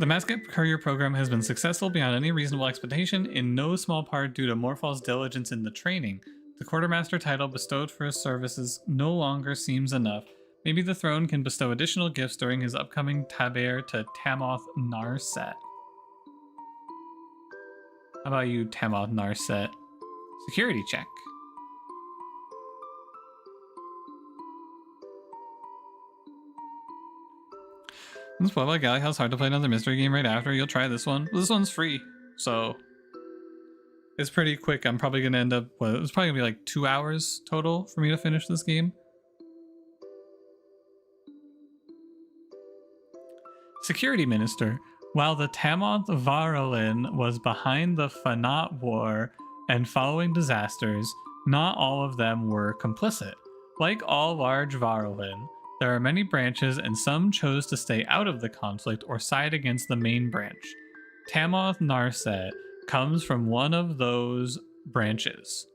Speaker 1: The Mascot Courier program has been successful beyond any reasonable expectation, in no small part due to Morfall's diligence in the training. The Quartermaster title bestowed for his services no longer seems enough. Maybe the throne can bestow additional gifts during his upcoming taber to Tamoth Narset. How about you, Tamoth Narset? Security check. This Puebla Galley House hard to play another mystery game right after. You'll try this one. This one's free, so it's pretty quick. I'm probably gonna end up. Well, it's probably gonna be like 2 hours total for me to finish this game. Security Minister. While the Tamoth Varolin was behind the Fanat War and following disasters, not all of them were complicit. Like all large Varolin, there are many branches and some chose to stay out of the conflict or side against the main branch. Tamoth Narset comes from one of those branches.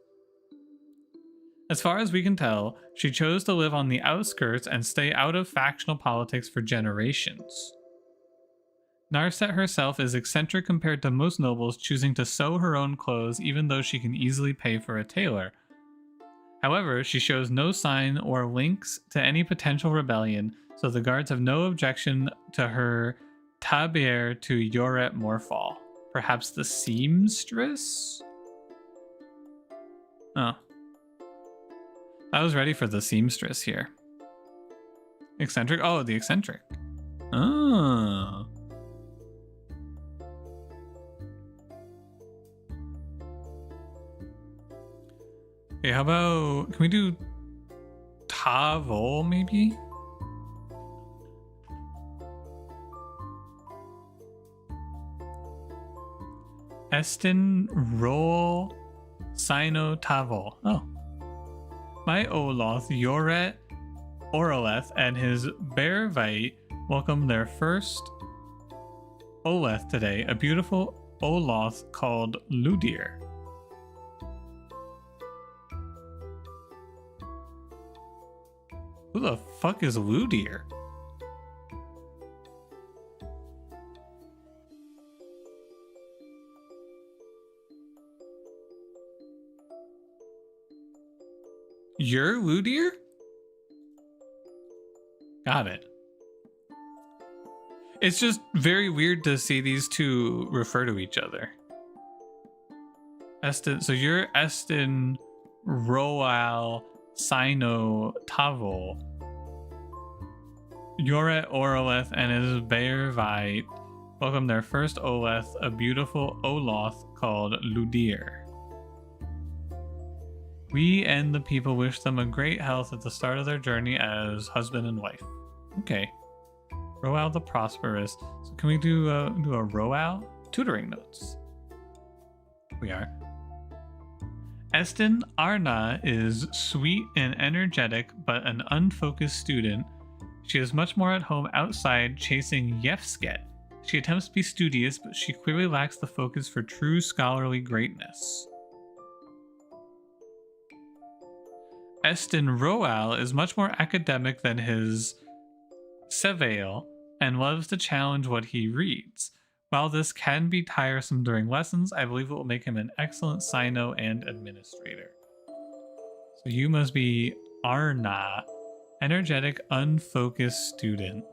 Speaker 1: As far as we can tell, she chose to live on the outskirts and stay out of factional politics for generations. Narset herself is eccentric compared to most nobles, choosing to sew her own clothes even though she can easily pay for a tailor. However, she shows no sign or links to any potential rebellion, so the guards have no objection to her tabier to Yoret Morfall. Perhaps the seamstress? Oh. I was ready for the seamstress here. Eccentric? Oh, the eccentric. Oh. Okay, how about... Can we do Tavol, maybe? Estin Roll Sino Tavol. Oh. My Oloth, Yoret, Oroleth, and his Bearvite welcome their first Oleth today, a beautiful Oloth called Ludir. Who the fuck is Ludir? You're Ludir? Got it. It's just very weird to see these two refer to each other. Estin, so you're Estin Roal Sino Tavol. Yoret Oroleth and his Bearvite welcome their first Oleth, a beautiful Oloth called Ludir. We and the people wish them a great health at the start of their journey as husband and wife. Okay. Roal the Prosperous. So can we do a Roal? Tutoring notes. We are. Estin Arna is sweet and energetic, but an unfocused student. She is much more at home outside chasing Yefsket. She attempts to be studious, but she clearly lacks the focus for true scholarly greatness. Estin Roal is much more academic than his Sevail and loves to challenge what he reads. While this can be tiresome during lessons, I believe it will make him an excellent Sino and administrator. So you must be Arna, energetic, unfocused student.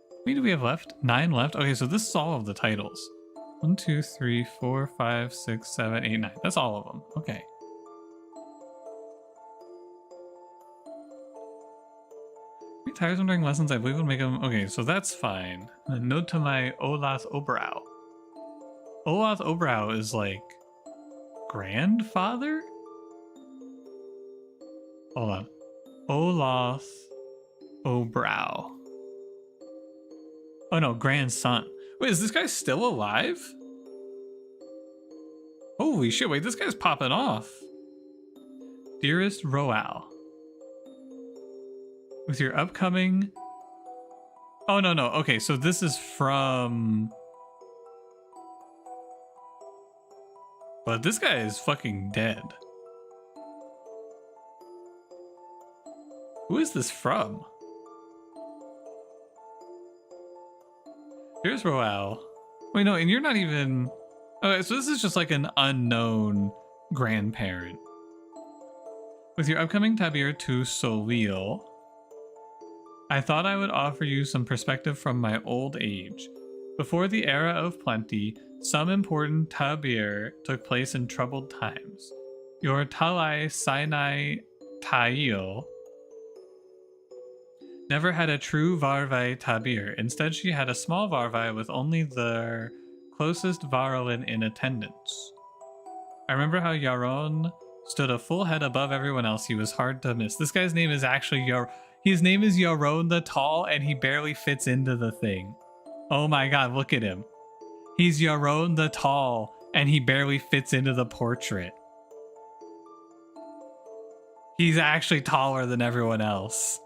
Speaker 1: How many do we have left? 9 left? Okay, so this is all of the titles. 1, 2, 3, 4, 5, 6, 7, 8, 9. That's all of them. Okay. Be tiresome during lessons, I believe it'll make them... Okay, so that's fine. A note to my Olath Obrau. Olath Obrau is like... grandfather? Hold on. Olath Obrau. Oh no, grandson. Wait, is this guy still alive? Holy shit, wait, this guy's popping off. Dearest Roal. With your upcoming... Oh, no. Okay, so this is from... But this guy is fucking dead. Who is this from? Here's Roal. Wait, no, and you're not even... Okay, so this is just like an unknown grandparent. With your upcoming tabir to Solil, I thought I would offer you some perspective from my old age. Before the era of plenty, some important tabir took place in troubled times. Your Talai Sinai Tail never had a true Varvai tabir. Instead, she had a small Varvai with only their closest Varolin in attendance. I remember how Yaron stood a full head above everyone else. He was hard to miss. This guy's name is actually his name is Yaron the Tall, and he barely fits into the thing. Oh my god, look at him. He's Yaron the Tall, and he barely fits into the portrait. He's actually taller than everyone else.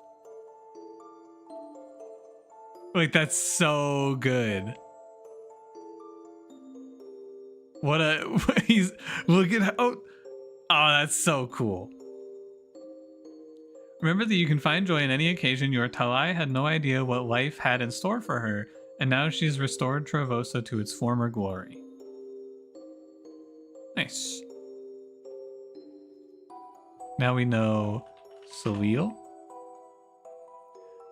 Speaker 1: Like, that's so good. What a... He's... Look at how... Oh, that's so cool. Remember that you can find joy in any occasion. Your Talai had no idea what life had in store for her, and now she's restored Trevosa to its former glory. Nice. Now we know Salil.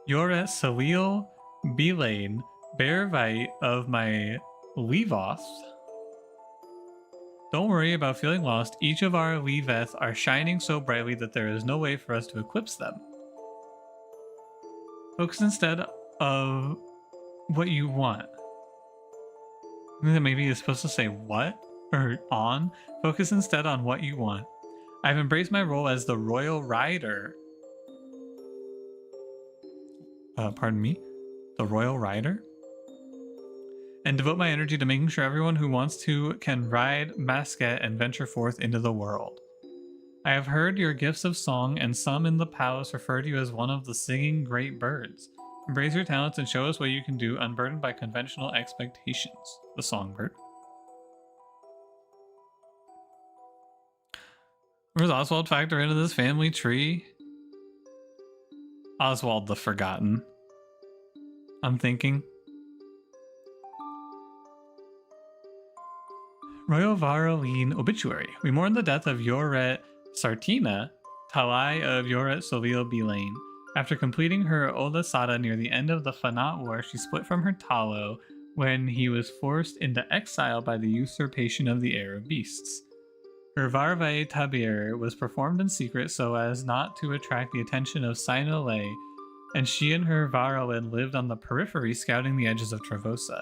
Speaker 1: Yoret Salil Belane, Bearvite of my Levoth. Don't worry about feeling lost. Each of our Leveth are shining so brightly that there is no way for us to eclipse them. Focus instead of what you want. Maybe it's supposed to say what? Or on? Focus instead on what you want. I've embraced my role as the Royal Rider. Pardon me? The Royal Rider? And devote my energy to making sure everyone who wants to can ride Masket and venture forth into the world. I have heard your gifts of song, and some in the palace refer to you as one of the singing great birds. Embrace your talents and show us what you can do, unburdened by conventional expectations. The songbird. Where's Oswald factor into this family tree? Oswald the Forgotten. I'm thinking. Royal Varoline Obituary. We mourn the death of Yoret Sartina, Talai of Yoret Solil Bilane. After completing her Olasada near the end of the Fanat War, she split from her Talo when he was forced into exile by the usurpation of the heir of beasts. Her Varvae Tabir was performed in secret so as not to attract the attention of Sinole, and she and her Varolin lived on the periphery scouting the edges of Trevosa.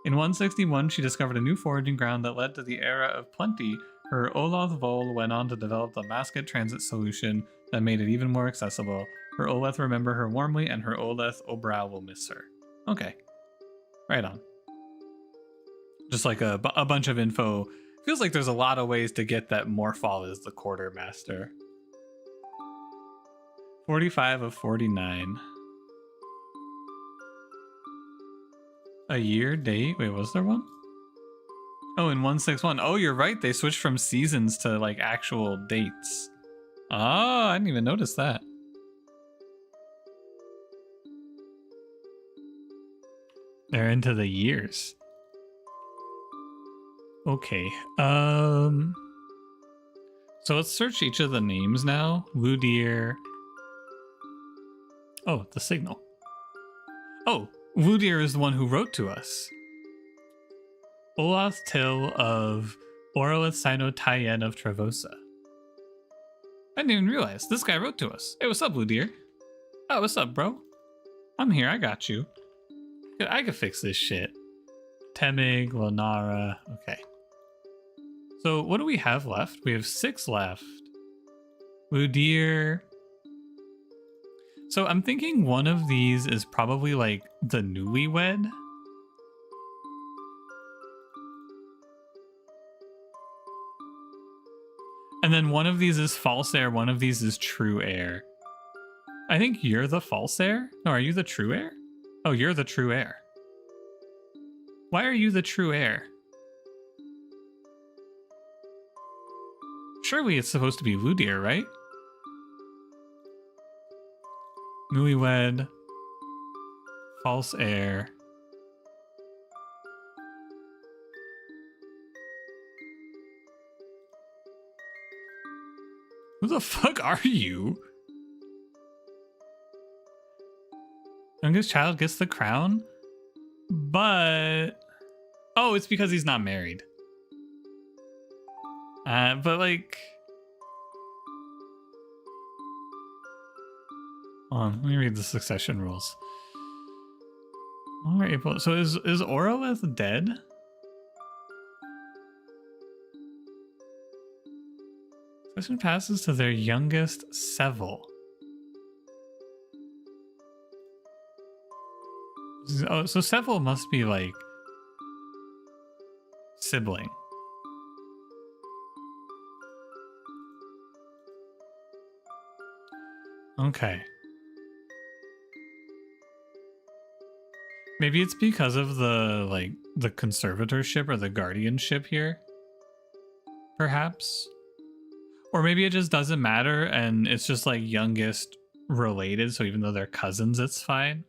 Speaker 1: In 161, she discovered a new foraging ground that led to the era of plenty. Her Oloth Vol went on to develop the Masket transit solution that made it even more accessible. Her Oleth remember her warmly, and her Oleth Obrow will miss her. Okay. Right on. Just like a bunch of info. Feels like there's a lot of ways to get that Morphol is the quartermaster. 45 of 49. A year, date? Wait, was there one? Oh, in 161. Oh, you're right. They switched from seasons to like actual dates. Oh, I didn't even notice that. They're into the years. Okay. So let's search each of the names now. Wudir. Oh, the signal. Oh, Wudir is the one who wrote to us. Olath Till of Orolith Sino Tayen of Trevosa. I didn't even realize. This guy wrote to us. Hey, what's up, Wudir? Oh, what's up, bro? I'm here. I got you. I could fix this shit. Temig, Lonara. Okay. So what do we have left? We have 6 left. Wudir. So I'm thinking one of these is probably like the newlywed. And then one of these is false heir, one of these is true heir. I think you're the false heir? No, are you the true heir? Oh, you're the true heir. Why are you the true heir? Surely it's supposed to be Wudir, right? Newlywed. False heir. Who the fuck are you? Youngest child gets the crown? But... Oh, it's because he's not married. But like... Hold on, let me read the succession rules. Longer April. So is Orolith dead? Succession passes to their youngest Seville. Oh, so Seville must be like sibling. Okay. Maybe it's because of the like the conservatorship or the guardianship here. Perhaps. Or maybe it just doesn't matter and it's just like youngest related, so even though they're cousins, it's fine.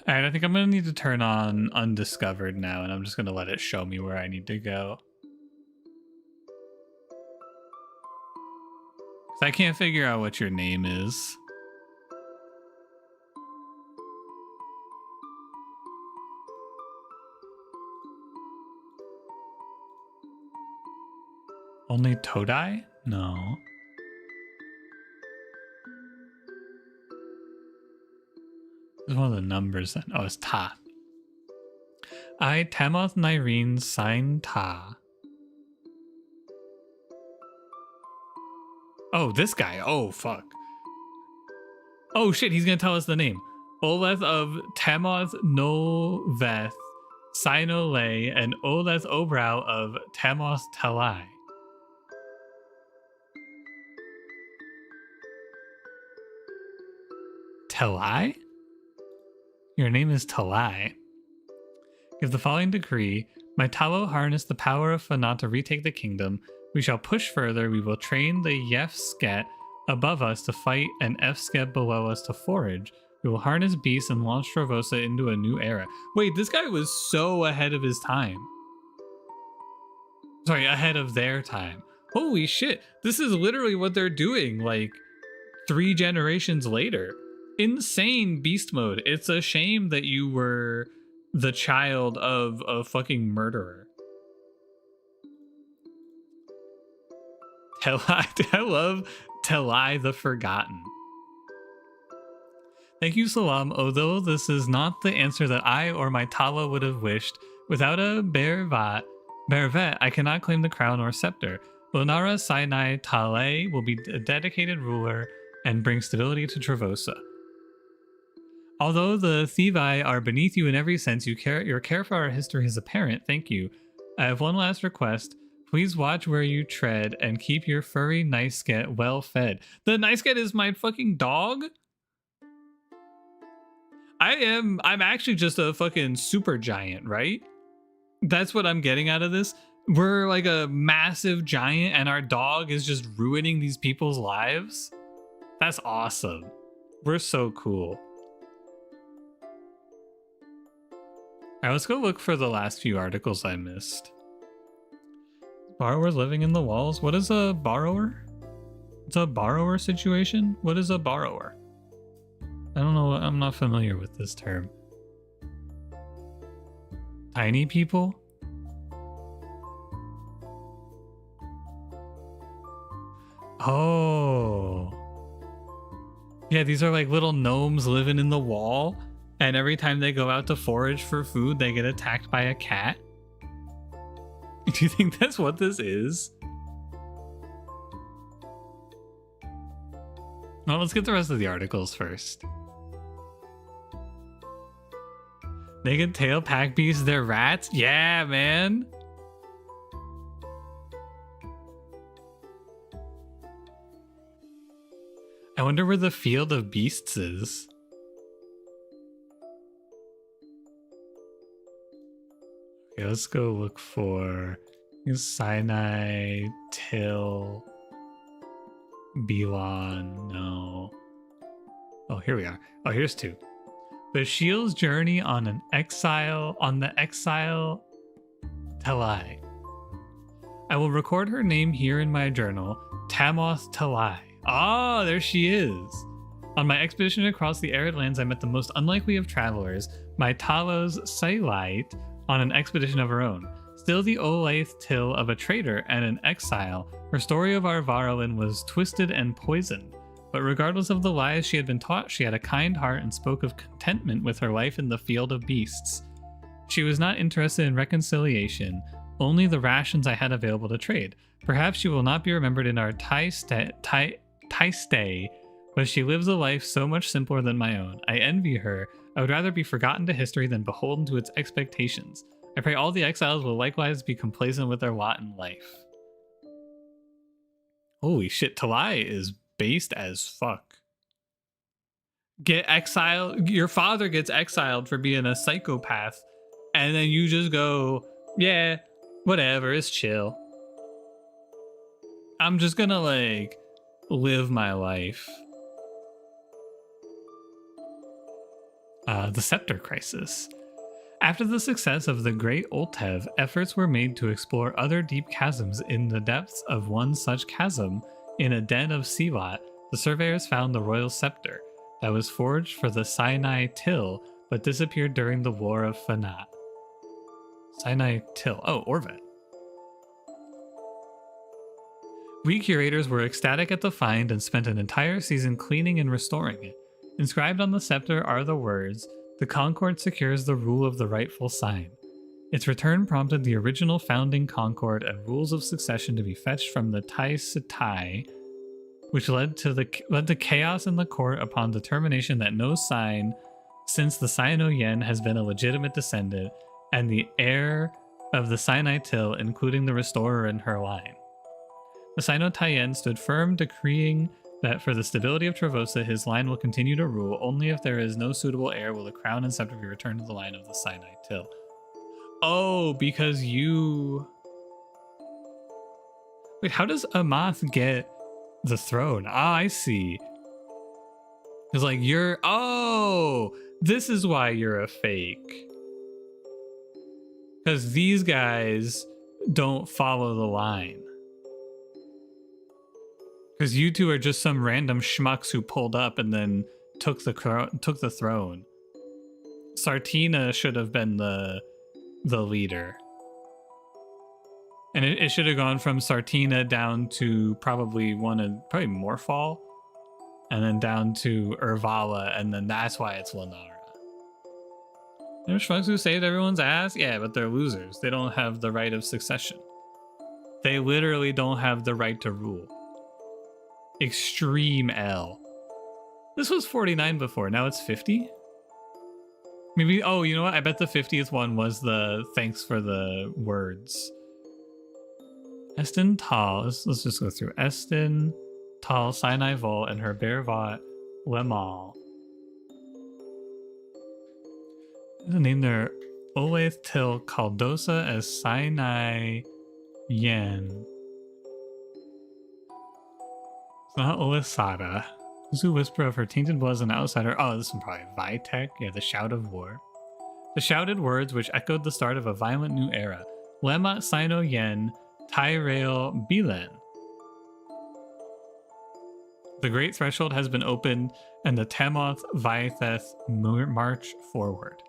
Speaker 1: All right, I think I'm gonna need to turn on undiscovered now, and I'm just gonna let it show me where I need to go. 'Cause I can't figure out what your name is. Only Todai? No. This is one of the numbers then. Oh, it's Ta. I, Tamoth Nyrene, sign Ta. Oh, this guy. Oh, fuck. Oh, shit, he's gonna tell us the name. Oleth of Tamoth Noveth, Sinole, and Oleth Obrow of Tamoth Talai. Talai? Your name is Talai. Give the following decree. My Talo harness the power of Fana to retake the kingdom. We shall push further. We will train the Yefsket above us to fight and Fsket below us to forage. We will harness beasts and launch Trevosa into a new era. Wait, this guy was so ahead of his time. Sorry, ahead of their time. Holy shit. This is literally what they're doing, like 3 generations later. Insane beast mode. It's a shame that you were the child of a fucking murderer. I love Telai the Forgotten. Thank you, Salam. Although this is not the answer that I or my Tala would have wished, without a Bervet, I cannot claim the crown or scepter. Lonara Sinai Tale will be a dedicated ruler and bring stability to Trevosa. Although the Thevi are beneath you in every sense, your care for our history is apparent. Thank you. I have one last request. Please watch where you tread and keep your furry Niceget well fed. The Niceget is my fucking dog? I'm actually just a fucking super giant, right? That's what I'm getting out of this. We're like a massive giant and our dog is just ruining these people's lives. That's awesome. We're so cool. All right, let's go look for the last few articles I missed. Borrowers living in the walls. What is a borrower? It's a borrower situation? What is a borrower? I don't know. I'm not familiar with this term. Tiny people? Oh. Yeah, these are like little gnomes living in the wall. And every time they go out to forage for food, they get attacked by a cat. Do you think that's what this is? Well, let's get the rest of the articles first. Naked tail pack beasts, they're rats? Yeah, man. I wonder where the field of beasts is. Okay, let's go look for Sinai, Till, Belon, no. Oh, here we are. Oh, here's 2. Bashiel's journey on the exile Talai. I will record her name here in my journal, Tamoth Talai. Ah, there she is. On my expedition across the arid lands, I met the most unlikely of travelers, my Talos Sailite, on an expedition of her own. Still the Olathe Till of a traitor and an exile, her story of our Varolin was twisted and poisoned. But regardless of the lies she had been taught, she had a kind heart and spoke of contentment with her life in the field of beasts. She was not interested in reconciliation, only the rations I had available to trade. Perhaps she will not be remembered in our Tai stay, but she lives a life so much simpler than my own. I envy her. I would rather be forgotten to history than beholden to its expectations. I pray all the exiles will likewise be complacent with their lot in life. Holy shit, Talai is based as fuck. Get exiled. Your father gets exiled for being a psychopath, and then you just go, yeah, whatever, it's chill. I'm just gonna like live my life. The Scepter Crisis. After the success of the Great Oltev, efforts were made to explore other deep chasms. In the depths of one such chasm, in a den of Sivat, the surveyors found the royal scepter that was forged for the Sinai Till, but disappeared during the War of Fanat. Sinai Till. Oh, Orvet. We curators were ecstatic at the find and spent an entire season cleaning and restoring it. Inscribed on the scepter are the words, "The Concord secures the rule of the rightful sign." Its return prompted the original founding Concord and rules of succession to be fetched from the Tai Sitai, which led to chaos in the court upon determination that no sign since the Sino-Yen has been a legitimate descendant, and the heir of the Sinai Till, including the restorer in her line. The Sino-Taiyen stood firm, decreeing that for the stability of Trevosa, his line will continue to rule. Only if there is no suitable heir will the crown and scepter be returned to the line of the Sinai Till. Oh, because you... Wait, how does Amath get the throne? Ah, I see. It's like, you're... Oh! This is why you're a fake. Because these guys don't follow the line. Because you two are just some random schmucks who pulled up and then took the throne. Sartina should have been the leader. And it should have gone from Sartina down to probably Morphal, and then down to Urvala, and then that's why it's Lanara. There's schmucks who saved everyone's ass? Yeah, but they're losers. They don't have the right of succession. They literally don't have the right to rule. Extreme L. This was 49 before, now it's 50? Maybe, oh, you know what? I bet the 50th one was the thanks for the words. Estin Tal, let's just go through. Estin Tal, Sinai Vol, and her Bervat Lemal. Name their Oleth Till Caldosa as Sinai Yen. It's not Olisada. Those who whisper of her tainted blood as an outsider. Oh, this one probably Vitek. Yeah, the Shout of War. The shouted words which echoed the start of a violent new era. Lemat Sino Yen, Tyrael Bilen. The great threshold has been opened, and the Tamoth Vaitheth march forward.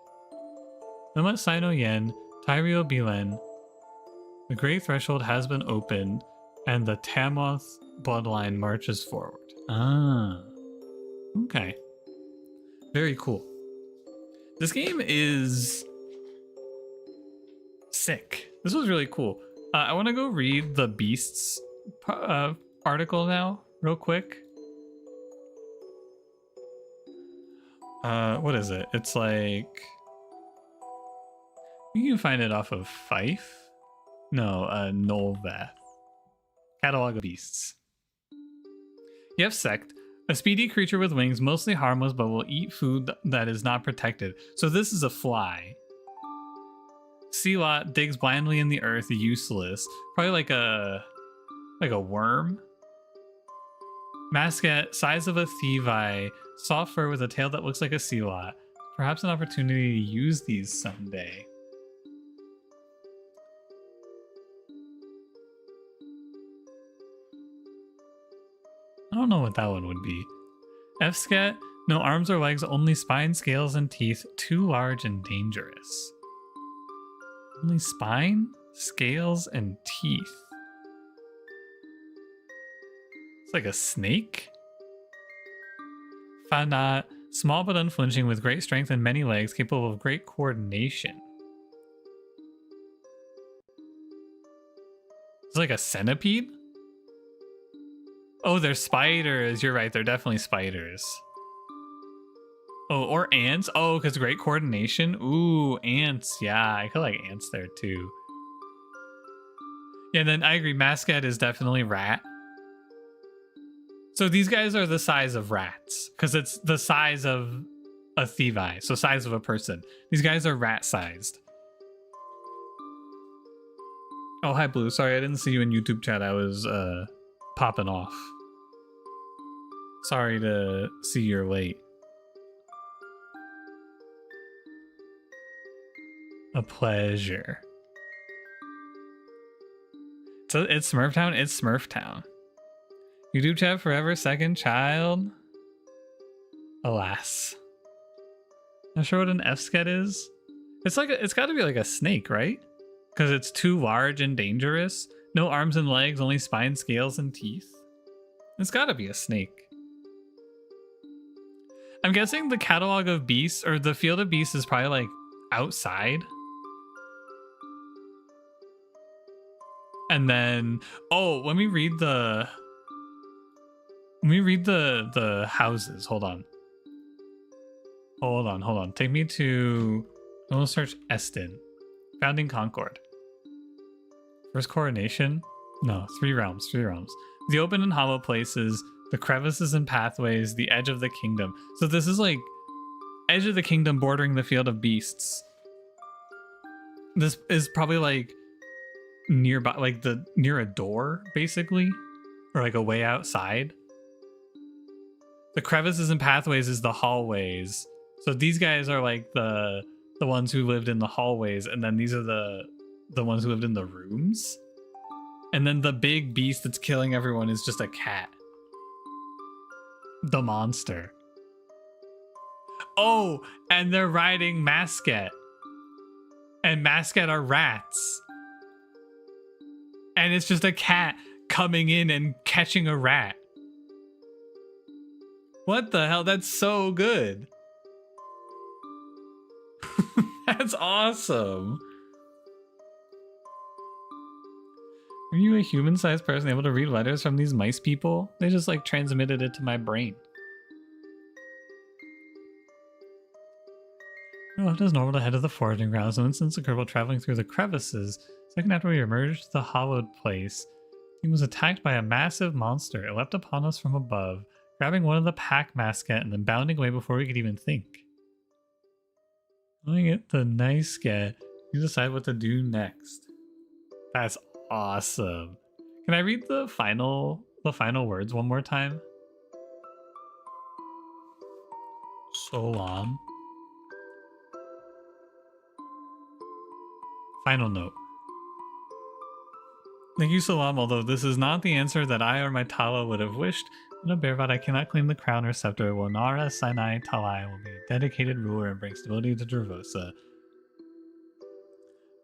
Speaker 1: Lemat Sino Yen, Tyrael Bilen. The great threshold has been opened, and the Tamoth bloodline marches forward. Ah. Okay. Very cool. This game is sick. This was really cool. I want to go read the Beasts article now, real quick. What is it? It's like... You can find it off of Fife? No, Nolvath. Catalog of Beasts. Yevsect, a speedy creature with wings, mostly harmless, but will eat food that is not protected. So this is a fly. Sealot digs blindly in the earth, useless. Probably like a worm. Mascat, size of a Thevi, soft fur with a tail that looks like a Sealot. Perhaps an opportunity to use these someday. I don't know what that one would be. Fscat, no arms or legs, only spine, scales, and teeth. Too large and dangerous. Only spine, scales, and teeth. It's like a snake? Fanat, small but unflinching, with great strength and many legs, capable of great coordination. It's like a centipede? Oh, they're spiders. You're right. They're definitely spiders. Oh, or ants. Oh, because great coordination. Ooh, ants. Yeah, I feel like ants there too. Yeah, then I agree. Mascat is definitely rat. So these guys are the size of rats because it's the size of a Thevi. So size of a person. These guys are rat sized. Oh, hi, Blue. Sorry, I didn't see you in YouTube chat. I was popping off. Sorry to see you're late. A pleasure. So it's Smurftown. It's Smurftown. YouTube chat forever. Second child. Alas. Not sure what an F-sket is. It's like it's got to be like a snake, right? Because it's too large and dangerous. No arms and legs, only spine, scales, and teeth. It's got to be a snake. I'm guessing the catalog of beasts or the field of beasts is probably like outside. And then, oh, let me read the houses. Hold on. Take me to, I'm gonna search Eston. Founding Concord. First coronation? No, 3 realms. The open and hollow places, the crevices and pathways, the edge of the kingdom. So this is like edge of the kingdom bordering the field of beasts. This is probably like nearby, like near a door, basically, or like a way outside. The crevices and pathways is the hallways. So these guys are like the ones who lived in the hallways, and then these are the ones who lived in the rooms. And then the big beast that's killing everyone is just a cat. The monster. Oh, and they're riding Masket. And Masket are rats. And it's just a cat coming in and catching a rat. What the hell? That's so good. That's awesome. Are you a human-sized person able to read letters from these mice people? They just like transmitted it to my brain. We left as normal ahead of the foraging grounds, and since the curve while traveling through the crevices. Second after we emerged the hollowed place, he was attacked by a massive monster. It leapt upon us from above, grabbing one of the pack Masket and then bounding away before we could even think. Looking at the nice scat, you decide what to do next. That's awesome. Can I read the final words one more time? Solam. Final note. Thank you, Salam, although this is not the answer that I or my Tala would have wished. No Bearvat, I cannot claim the crown or scepter. Wonara Sinai Talai will be a dedicated ruler and bring stability to Trevosa.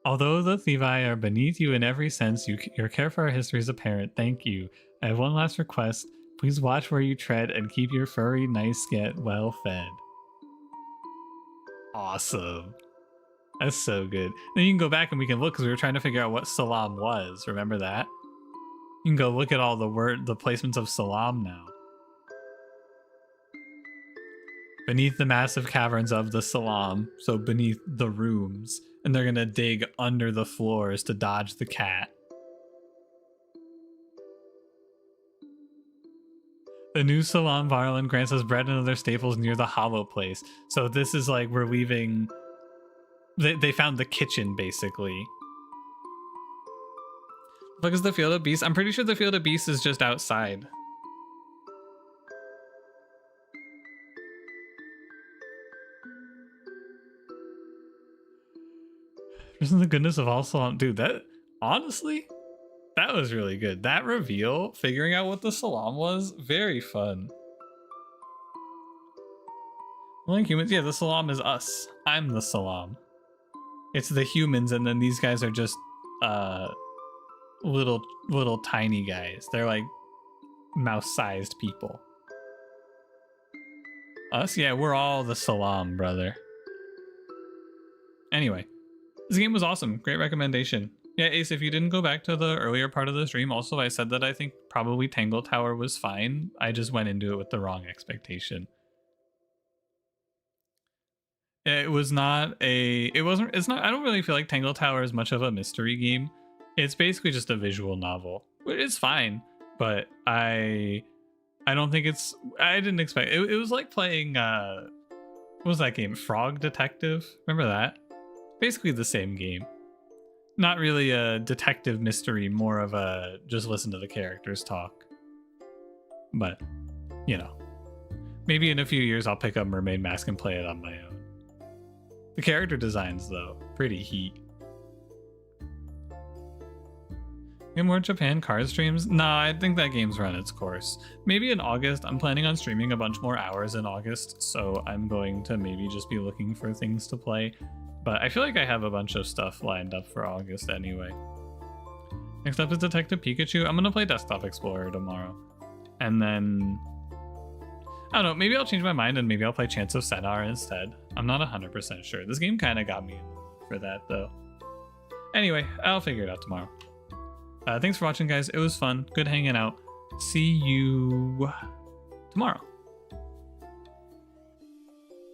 Speaker 1: Although the Thevi are beneath you in every sense, your care for our history is apparent. Thank you. I have one last request. Please watch where you tread and keep your furry nice get well fed. Awesome. That's so good. Then you can go back and we can look because we were trying to figure out what Salam was. Remember that? You can go look at all the placements of Salam now. Beneath the massive caverns of the Salam, so beneath the rooms, and they're gonna dig under the floors to dodge the cat. The new Salam Varland grants us bread and other staples near the hollow place. So this is like we're leaving. They found the kitchen basically. Look, is the Field of Beasts? I'm pretty sure the Field of Beasts is just outside. Isn't the goodness of all Salam, dude? That honestly, that was really good. That reveal, figuring out what the Salam was, very fun. Like humans, yeah, the Salam is us. I'm the Salam. It's the humans, and then these guys are just little tiny guys. They're like mouse-sized people. Us, yeah, we're all the Salam, brother. Anyway, this game was awesome. Great recommendation. Yeah, Ace, if you didn't go back to the earlier part of the stream, also I said that I think probably Tangle Tower was fine. I just went into it with the wrong expectation. It was not a, it's not, I don't really feel like Tangle Tower is much of a mystery game. It's basically just a visual novel. It's fine, but I don't think it's, I didn't expect, it was like playing, what was that game? Frog Detective? Remember that? Basically the same game. Not really a detective mystery, more of a just listen to the characters talk. But, you know, maybe in a few years I'll pick up Mermaid Mask and play it on my own. The character designs, though, pretty heat. Get more Japan card streams? Nah, I think that game's run its course. Maybe in August. I'm planning on streaming a bunch more hours in August, so I'm going to maybe just be looking for things to play. But I feel like I have a bunch of stuff lined up for August anyway. Next up is Detective Pikachu. I'm gonna play Desktop Explorer tomorrow. And then... I don't know, maybe I'll change my mind and maybe I'll play Chance of Senar instead. I'm not 100% sure. This game kind of got me in the mood for that, though. Anyway, I'll figure it out tomorrow. Thanks for watching, guys. It was fun. Good hanging out. See you tomorrow.